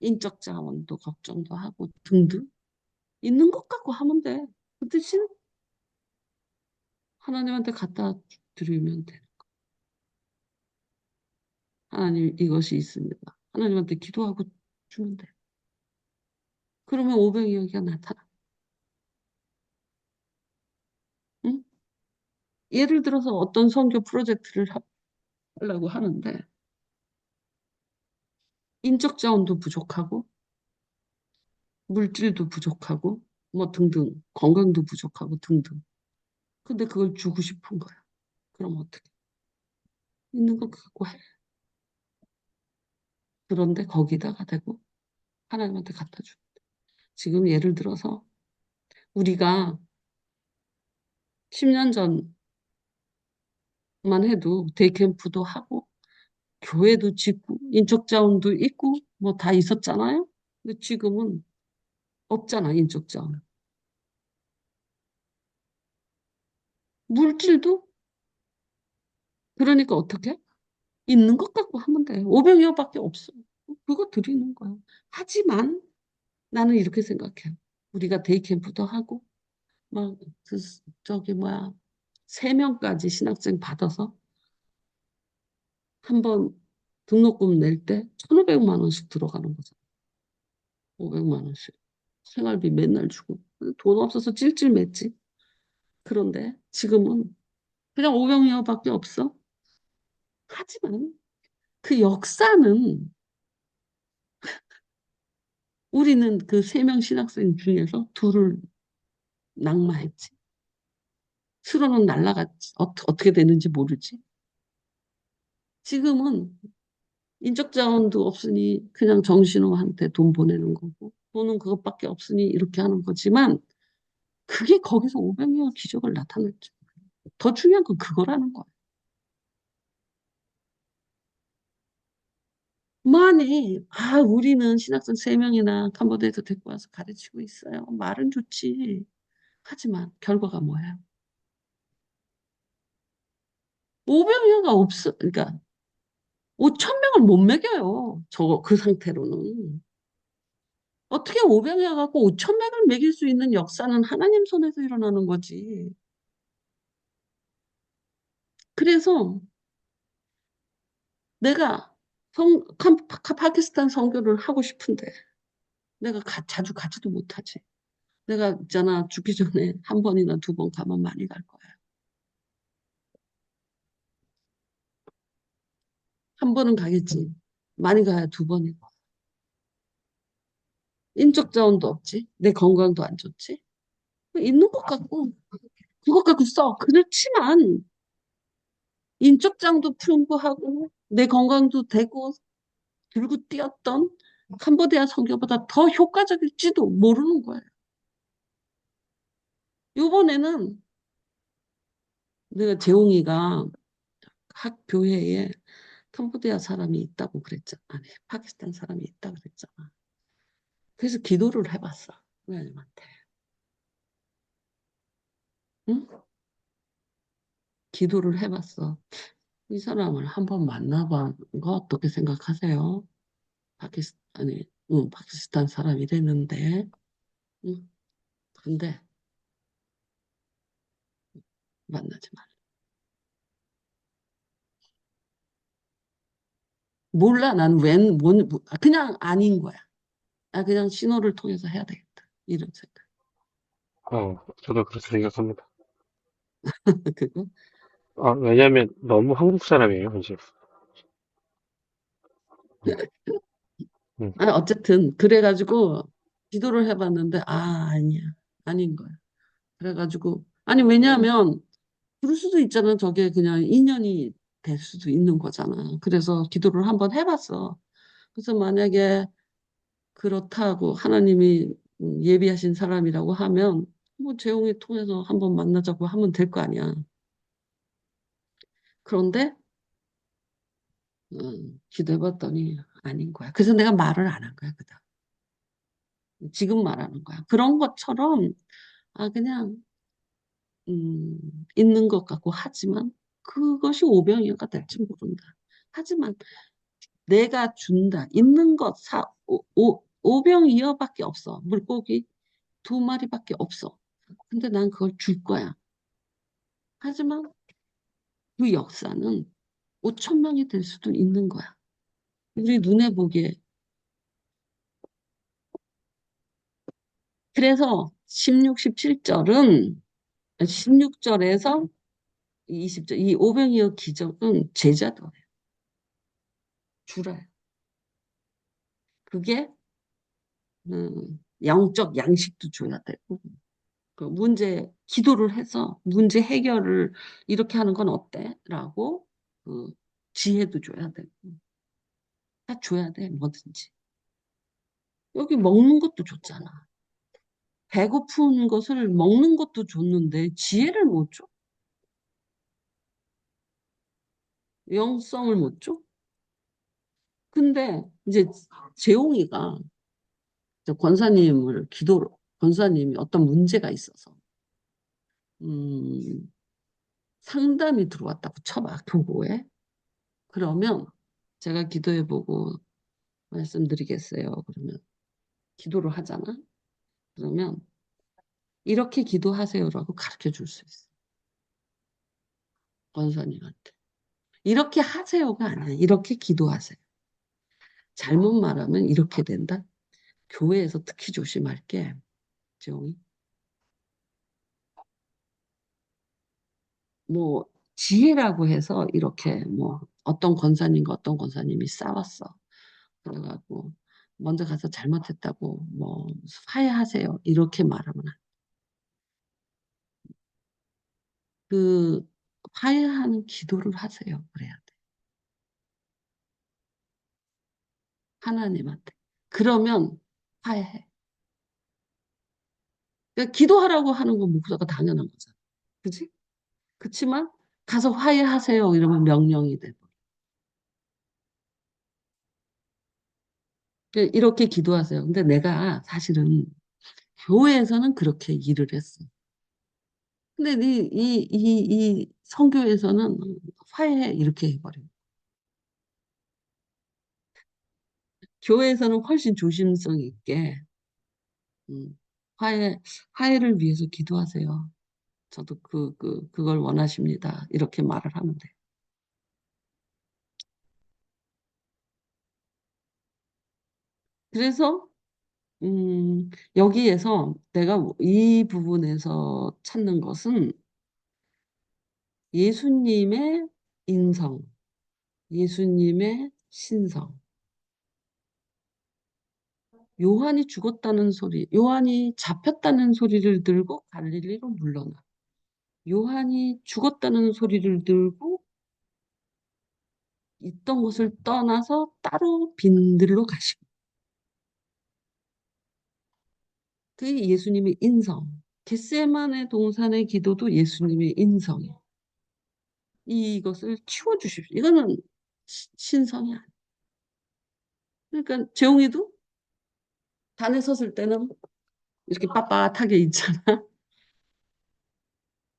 인적 자원도 걱정도 하고 등등. 있는 것 갖고 하면 돼. 그 대신 하나님한테 갖다 드리면 돼. 하나님 이것이 있습니다. 하나님한테 기도하고 주면 돼. 그러면 오병이어기가 나타나. 응? 예를 들어서 어떤 선교 프로젝트를 하려고 하는데 인적 자원도 부족하고 물질도 부족하고 뭐 등등 건강도 부족하고 등등. 근데 그걸 주고 싶은 거야. 그럼 어떻게? 있는 거 갖고 해. 그런데 거기다가 대고 하나님한테 갖다 줘. 지금 예를 들어서 우리가 10년 전만 해도 데이캠프도 하고 교회도 짓고 인적 자원도 있고 뭐 다 있었잖아요. 근데 지금은 없잖아, 인적 자원. 물질도 그러니까 어떻게? 있는 것 갖고 하면 돼. 500여밖에 없어. 그거 드리는 거야. 하지만 나는 이렇게 생각해. 우리가 데이캠프도 하고 막 그 저기 뭐야 3명까지 신학생 받아서 한 번 등록금 낼 때 1,500만 원씩 들어가는 거잖아. 500만 원씩. 생활비 맨날 주고. 돈 없어서 찔찔 맸지. 그런데 지금은 그냥 500여밖에 없어. 하지만 그 역사는 우리는 그 3명 신학생 중에서 둘을 낙마했지. 수로는 날라갔지. 어떻게 되는지 모르지. 지금은 인적 자원도 없으니 그냥 정신호한테 돈 보내는 거고 돈은 그것밖에 없으니 이렇게 하는 거지만 그게 거기서 500년 기적을 나타냈죠. 더 중요한 건 그거라는 거야. 만이 우리는 신학생 3명이나 캄보디아에서 데리고 와서 가르치고 있어요. 말은 좋지. 하지만 결과가 뭐예요? 500여가 없어. 그러니까 5천 명을 못 먹여요. 저거 그 상태로는. 어떻게 500여 갖고 5천 명을 먹일 수 있는 역사는 하나님 손에서 일어나는 거지. 그래서 내가 파키스탄 선교를 하고 싶은데 내가 자주 가지도 못하지. 내가 있잖아 죽기 전에 한 번이나 2번 가면 많이 갈 거야. 한 번은 가겠지. 많이 가야 2번이고. 인적 자원도 없지. 내 건강도 안 좋지. 있는 것 같고 그것 갖고 써. 그렇지만 인적 자원도 풍부하고 내 건강도 되고 들고 뛰었던 캄보디아 선교보다 더 효과적일지도 모르는 거예요. 요번에는 내가 재홍이가 학 교회에 캄보디아 사람이 있다고 그랬잖아. 아니, 파키스탄 사람이 있다고 그랬잖아. 그래서 기도를 해봤어. 하나님한테. 응? 기도를 해봤어. 이 사람을 한번 만나본 거 어떻게 생각하세요? 파키스탄이, 응, 파키스탄 사람이랬는데, 응? 근데 만나지 마. 몰라, 난 그냥 아닌 거야. 그냥 신호를 통해서 해야 되겠다. 이런 생각. 저도 그렇게 생각합니다. 그거? 왜냐면 너무 한국 사람이에요, 이제. 아니, 어쨌든 그래가지고 기도를 해봤는데 아니야. 아닌 거야. 그래가지고 아니 왜냐하면 그럴 수도 있잖아. 저게 그냥 인연이 될 수도 있는 거잖아. 그래서 기도를 한번 해봤어. 그래서 만약에 그렇다고 하나님이 예비하신 사람이라고 하면 뭐 재용이 통해서 한번 만나자고 하면 될 거 아니야. 그런데 기도해봤더니 아닌 거야. 그래서 내가 말을 안 한 거야. 그다음 지금 말하는 거야. 그런 것처럼 그냥 있는 것 같고 하지만 그것이 오병이어가 될지 모른다. 하지만 내가 준다. 있는 것 오병이어밖에 없어. 물고기 두 마리밖에 없어. 근데 난 그걸 줄 거야. 하지만 그 역사는 5천 명이 될 수도 있는 거야. 우리 눈에 보기에. 그래서 16, 17절은 16절에서 20절 이 오병이어 기적은 제자도예요. 주라요. 그게 영적 양식도 줘야 되고 그 문제 기도를 해서 문제 해결을 이렇게 하는 건 어때? 라고 그 지혜도 줘야 되고 다 줘야 돼 뭐든지. 여기 먹는 것도 줬잖아. 배고픈 것을 먹는 것도 줬는데 지혜를 못 줘? 영성을 못 줘? 근데 이제 재홍이가 권사님을 기도로 권사님이 어떤 문제가 있어서 음, 상담이 들어왔다고 쳐봐 교보에. 그러면 제가 기도해보고 말씀드리겠어요. 그러면 기도를 하잖아. 그러면 이렇게 기도하세요라고 가르쳐 줄 수 있어. 권사님한테. 이렇게 하세요가 아니야. 이렇게 기도하세요. 잘못 말하면 이렇게 된다. 교회에서 특히 조심할 게 지용이 뭐 지혜라고 해서 이렇게 뭐 어떤 권사님과 어떤 권사님이 싸웠어. 그래가지고 먼저 가서 잘못했다고 뭐 화해하세요. 이렇게 말하면 안 돼. 그 화해하는 기도를 하세요. 그래야 돼. 하나님한테. 그러면 화해해. 그러니까 기도하라고 하는 건 목사가 당연한 거잖아. 그지? 그치만 가서 화해하세요. 이러면 명령이 돼. 이렇게 기도하세요. 근데 내가 사실은 교회에서는 그렇게 일을 했어. 근데 이 성교에서는 화해해. 이렇게 해버려. 교회에서는 훨씬 조심성 있게, 음, 화해를 위해서 기도하세요. 저도 그걸 원하십니다. 이렇게 말을 하면 돼. 그래서, 여기에서 내가 이 부분에서 찾는 것은 예수님의 인성, 예수님의 신성. 요한이 죽었다는 소리, 요한이 잡혔다는 소리를 들고 갈릴리로 물러나. 요한이 죽었다는 소리를 들고 있던 곳을 떠나서 따로 빈들로 가시고. 그게 예수님의 인성. 겟세마네 동산의 기도도 예수님의 인성이에요. 이것을 키워주십시오. 이거는 신성이 아니에요. 그러니까 재홍이도 단에 섰을 때는 이렇게 빳빳하게 있잖아.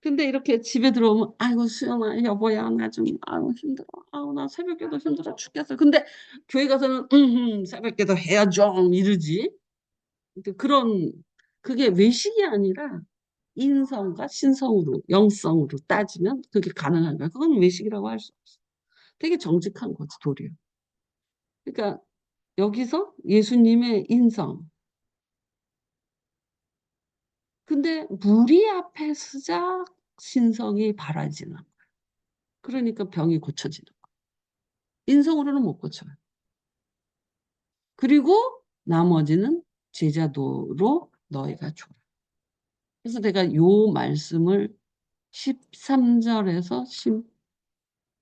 근데 이렇게 집에 들어오면 아이고 수연아 여보야 나 좀 아우 힘들어. 아우 나 새벽에도 힘들어 죽겠어. 근데 교회 가서는 새벽에도 해야죠 이러지. 그러니까 그게 외식이 아니라 인성과 신성으로 영성으로 따지면 그게 가능한 거야. 그건 외식이라고 할 수 없어. 되게 정직한 거지 도리어. 그러니까 여기서 예수님의 인성. 근데 무리 앞에 서자 신성이 바라지는 거야. 그러니까 병이 고쳐지는 거야. 인성으로는 못 고쳐요. 그리고 나머지는 제자도로 너희가 줘라. 그래서 내가 요 말씀을 13절에서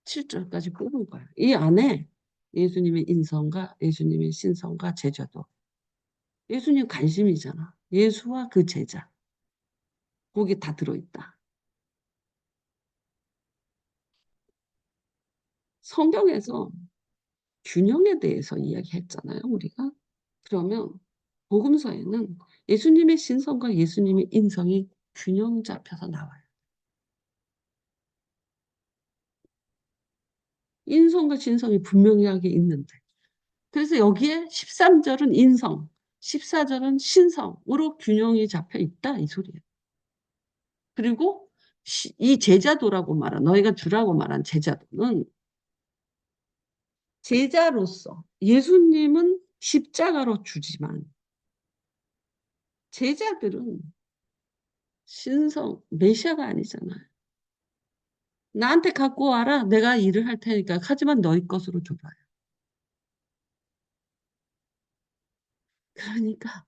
17절까지 뽑은 거야. 이 안에 예수님의 인성과 예수님의 신성과 제자도. 예수님 관심이잖아. 예수와 그 제자. 거기 다 들어있다. 성경에서 균형에 대해서 이야기했잖아요, 우리가. 그러면 복음서에는 예수님의 신성과 예수님의 인성이 균형 잡혀서 나와요. 인성과 신성이 분명하게 있는데. 그래서 여기에 13절은 인성, 14절은 신성으로 균형이 잡혀 있다, 이 소리예요. 그리고 이 제자도라고 말한, 너희가 주라고 말한 제자도는 제자로서 예수님은 십자가로 주지만 제자들은 신성, 메시아가 아니잖아요. 나한테 갖고 와라. 내가 일을 할 테니까. 하지만 너희 것으로 줘봐요. 그러니까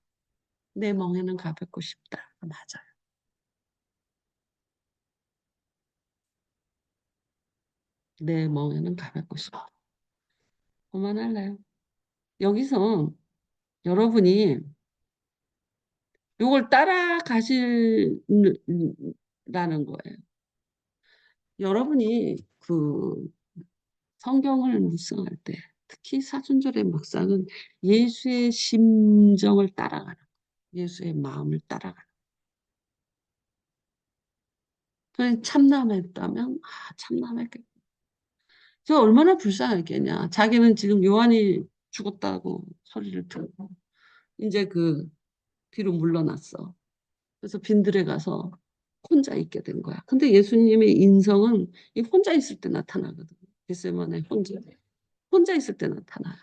내 멍에는 가볍고 싶다. 맞아요. 내 멍에는 가볍고 싶다. 그만할래요. 여기서 여러분이 요걸 따라가시라는 거예요. 여러분이 그 성경을 묵상할 때 특히 사순절의 묵상은 예수의 심정을 따라가는 거예요. 예수의 마음을 따라가는 거예요. 참남했다면 참남했겠다. 저 얼마나 불쌍했겠냐. 자기는 지금 요한이 죽었다고 소리를 듣고 이제 그 뒤로 물러났어. 그래서 빈들에 가서 혼자 있게 된 거야. 근데 예수님의 인성은 이 혼자 있을 때 나타나거든. 겟세마네 혼자 있을 때 나타나요.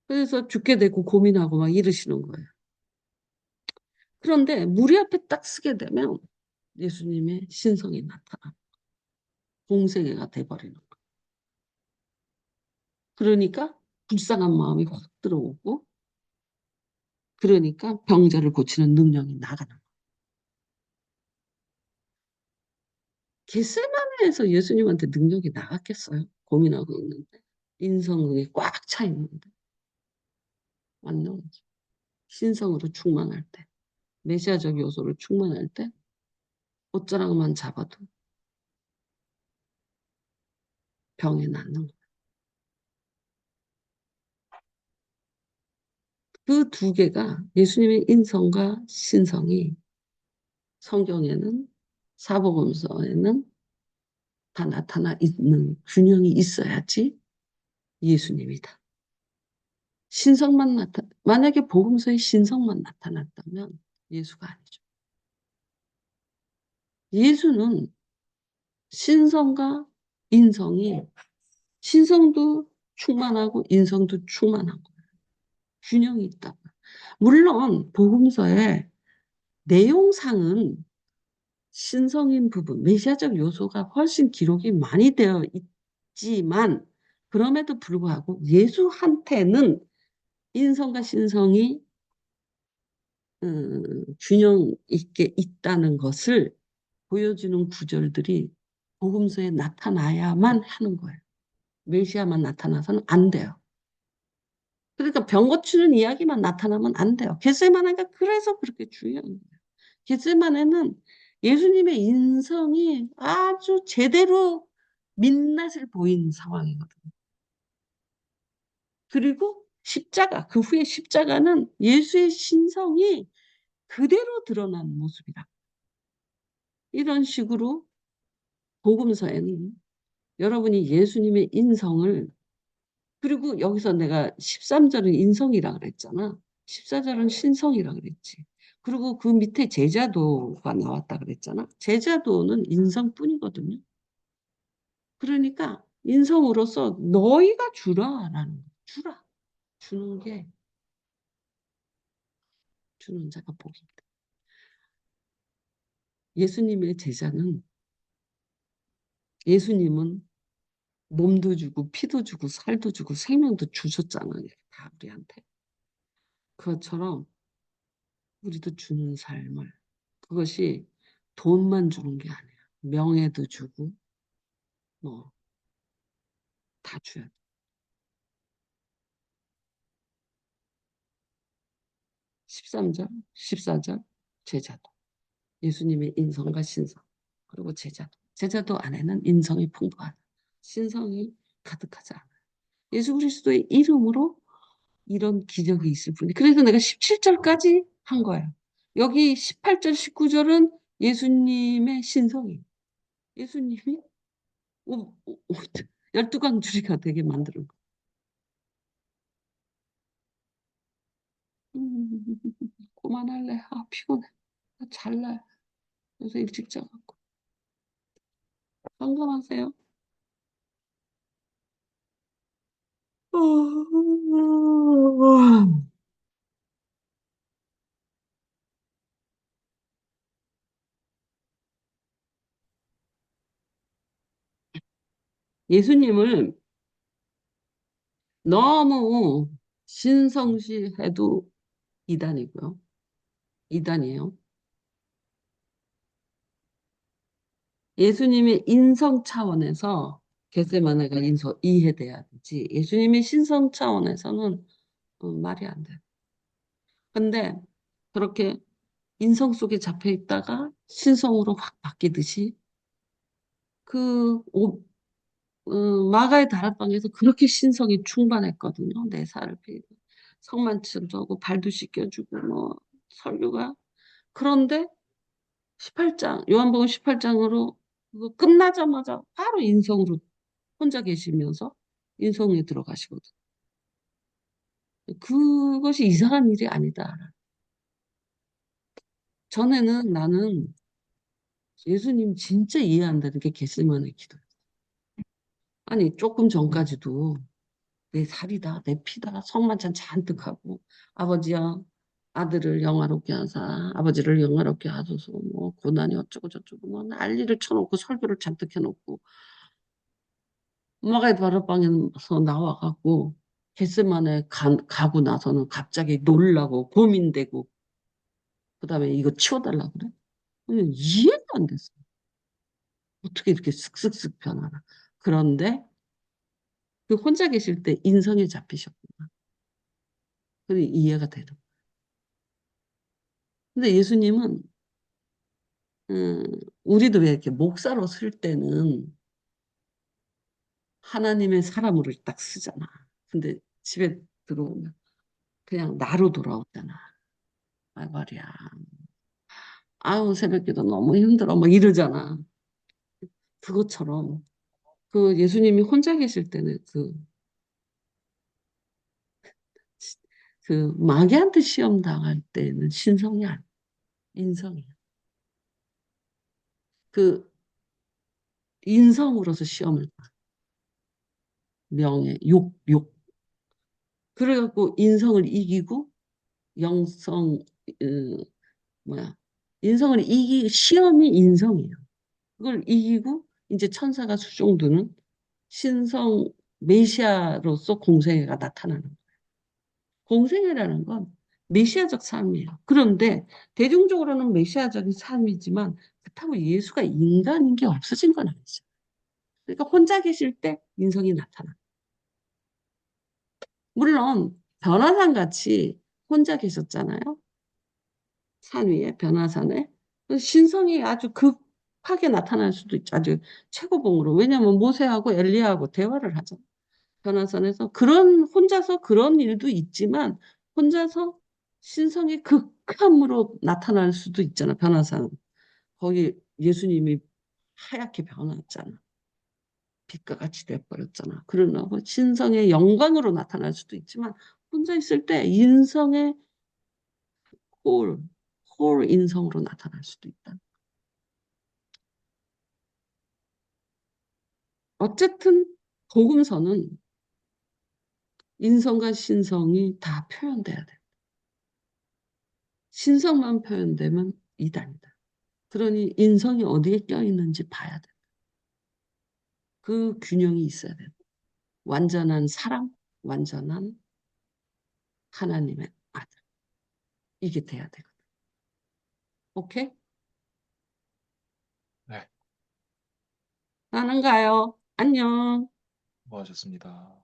그래서 죽게 되고 고민하고 막 이러시는 거예요. 그런데 무리 앞에 딱 서게 되면 예수님의 신성이 나타나. 공생애가 돼버리는 거예요. 그러니까 불쌍한 마음이 확 들어오고 그러니까 병자를 고치는 능력이 나가는 거예요. 겟세마네에서 예수님한테 능력이 나갔겠어요? 고민하고 있는데. 인성이 꽉 차 있는데. 맞는 거죠. 신성으로 충만할 때. 메시아적 요소를 충만할 때 옷자락만 잡아도 병이 낫는 거예요. 그 두 개가 예수님의 인성과 신성이 성경에는 사복음서에는 다 나타나 있는 균형이 있어야지 예수님이다. 신성만 만약에 복음서에 신성만 나타났다면 예수가 아니죠. 예수는 신성과 인성이 신성도 충만하고 인성도 충만한 거예요. 균형이 있다. 물론 복음서의 내용상은 신성인 부분, 메시아적 요소가 훨씬 기록이 많이 되어 있지만 그럼에도 불구하고 예수한테는 인성과 신성이 균형 있게 있다는 것을 보여주는 구절들이 복음서에 나타나야만 하는 거예요. 메시아만 나타나서는 안 돼요. 그러니까 병 고치는 이야기만 나타나면 안 돼요. 겟세마네가 그래서 그렇게 중요한 거예요. 겟세마네는 예수님의 인성이 아주 제대로 민낯을 보인 상황이거든요. 그리고 십자가, 그 후에 십자가는 예수의 신성이 그대로 드러난 모습이다. 이런 식으로 복음서에는 여러분이 예수님의 인성을 그리고 여기서 내가 13절은 인성이라 그랬잖아. 14절은 신성이라 그랬지. 그리고 그 밑에 제자도가 나왔다 그랬잖아. 제자도는 인성뿐이거든요. 그러니까 인성으로서 너희가 주라라는 거. 주라. 주는 게 주는 자가 복이다. 예수님의 제자는 예수님은 몸도 주고 피도 주고 살도 주고 생명도 주셨잖아요. 다 우리한테. 그것처럼 우리도 주는 삶을 그것이 돈만 주는 게 아니야. 명예도 주고 뭐 다 줘야 돼. 13절, 14절 제자도 예수님의 인성과 신성 그리고 제자도 안에는 인성이 풍부하다. 신성이 가득하지 않아. 예수 그리스도의 이름으로 이런 기적이 있을 뿐이. 그래서 내가 17절까지 한 거야. 여기 18절, 19절은 예수님의 신성이. 예수님이 12광주리가 되게 만드는 거. 음, 그만할래. 아, 피곤해. 나 잘래. 요새 일찍 자갖고. 건강하세요. 예수님을 너무 신성시해도 이단이고요. 이단이에요. 예수님의 인성 차원에서 겟세마네가 이해돼야 되지. 예수님의 신성 차원에서는 말이 안 돼. 근데 그렇게 인성 속에 잡혀 있다가 신성으로 확 바뀌듯이 그 마가의 다락방에서 그렇게 신성이 충만했거든요. 내 살을 피고 성만침도 하고 발도 씻겨주고 뭐 설교가 그런데 18장 요한복음 18장으로 그거 끝나자마자 바로 인성으로 혼자 계시면서 인성에 들어가시거든. 그것이 이상한 일이 아니다. 전에는 나는 예수님 진짜 이해 안 되는 게 겟세마네 기도. 아니 조금 전까지도 내 살이다, 내 피다, 성만찬 잔뜩 하고 아버지야 아들을 영화롭게 하사 아버지를 영화롭게 하소서 뭐 고난이 어쩌고 저쩌고 뭐 난리를 쳐놓고 설교를 잔뜩 해놓고 엄마가 바로방에서 나와갖고 겟세마네 가고 나서는 갑자기 놀라고 고민되고 그다음에 이거 치워달라 그래? 이해가 안 됐어. 어떻게 이렇게 슥슥슥 변하나. 그런데 그 혼자 계실 때 인성에 잡히셨구나. 그게 이해가 되는. 근데 예수님은 음, 우리도 왜 이렇게 목사로 쓸 때는 하나님의 사람으로 딱 쓰잖아. 근데 집에 들어오면 그냥 나로 돌아오잖아. 아 말이야. 아우 새벽기도 너무 힘들어. 막 이러잖아. 그것처럼 그 예수님이 혼자 계실 때는 그 마귀한테 시험 당할 때는 신성이 아니야. 인성이야. 그 인성으로서 시험을 봐. 명예, 욕. 그래갖고 인성을 이기고 영성, 뭐야. 인성을 시험이 인성이에요. 그걸 이기고 이제 천사가 수종드는 신성 메시아로서 공생애가 나타나는 거예요. 공생애라는 건 메시아적 삶이에요. 그런데 대중적으로는 메시아적인 삶이지만 그렇다고 예수가 인간인 게 없어진 건 아니죠. 그러니까 혼자 계실 때 인성이 나타나. 물론 변화산 같이 혼자 계셨잖아요. 산 위에 변화산에 신성이 아주 급하게 나타날 수도 있죠. 아주 최고봉으로. 왜냐하면 모세하고 엘리야하고 대화를 하죠. 변화산에서 그런 혼자서 그런 일도 있지만 혼자서 신성이 극함으로 나타날 수도 있잖아. 변화산. 거기 예수님이 하얗게 변했잖아. 빛과 같이 돼버렸잖아. 그러나 그 신성의 영광으로 나타날 수도 있지만 혼자 있을 때 인성의 홀, 홀 인성으로 나타날 수도 있다. 어쨌든 복음서는 인성과 신성이 다 표현돼야 돼. 신성만 표현되면 이단이다. 그러니 인성이 어디에 껴있는지 봐야 돼. 그 균형이 있어야 돼. 완전한 사랑, 완전한 하나님의 아들. 이게 돼야 되거든. 오케이? 네, 나는 가요. 안녕. 수고하셨습니다.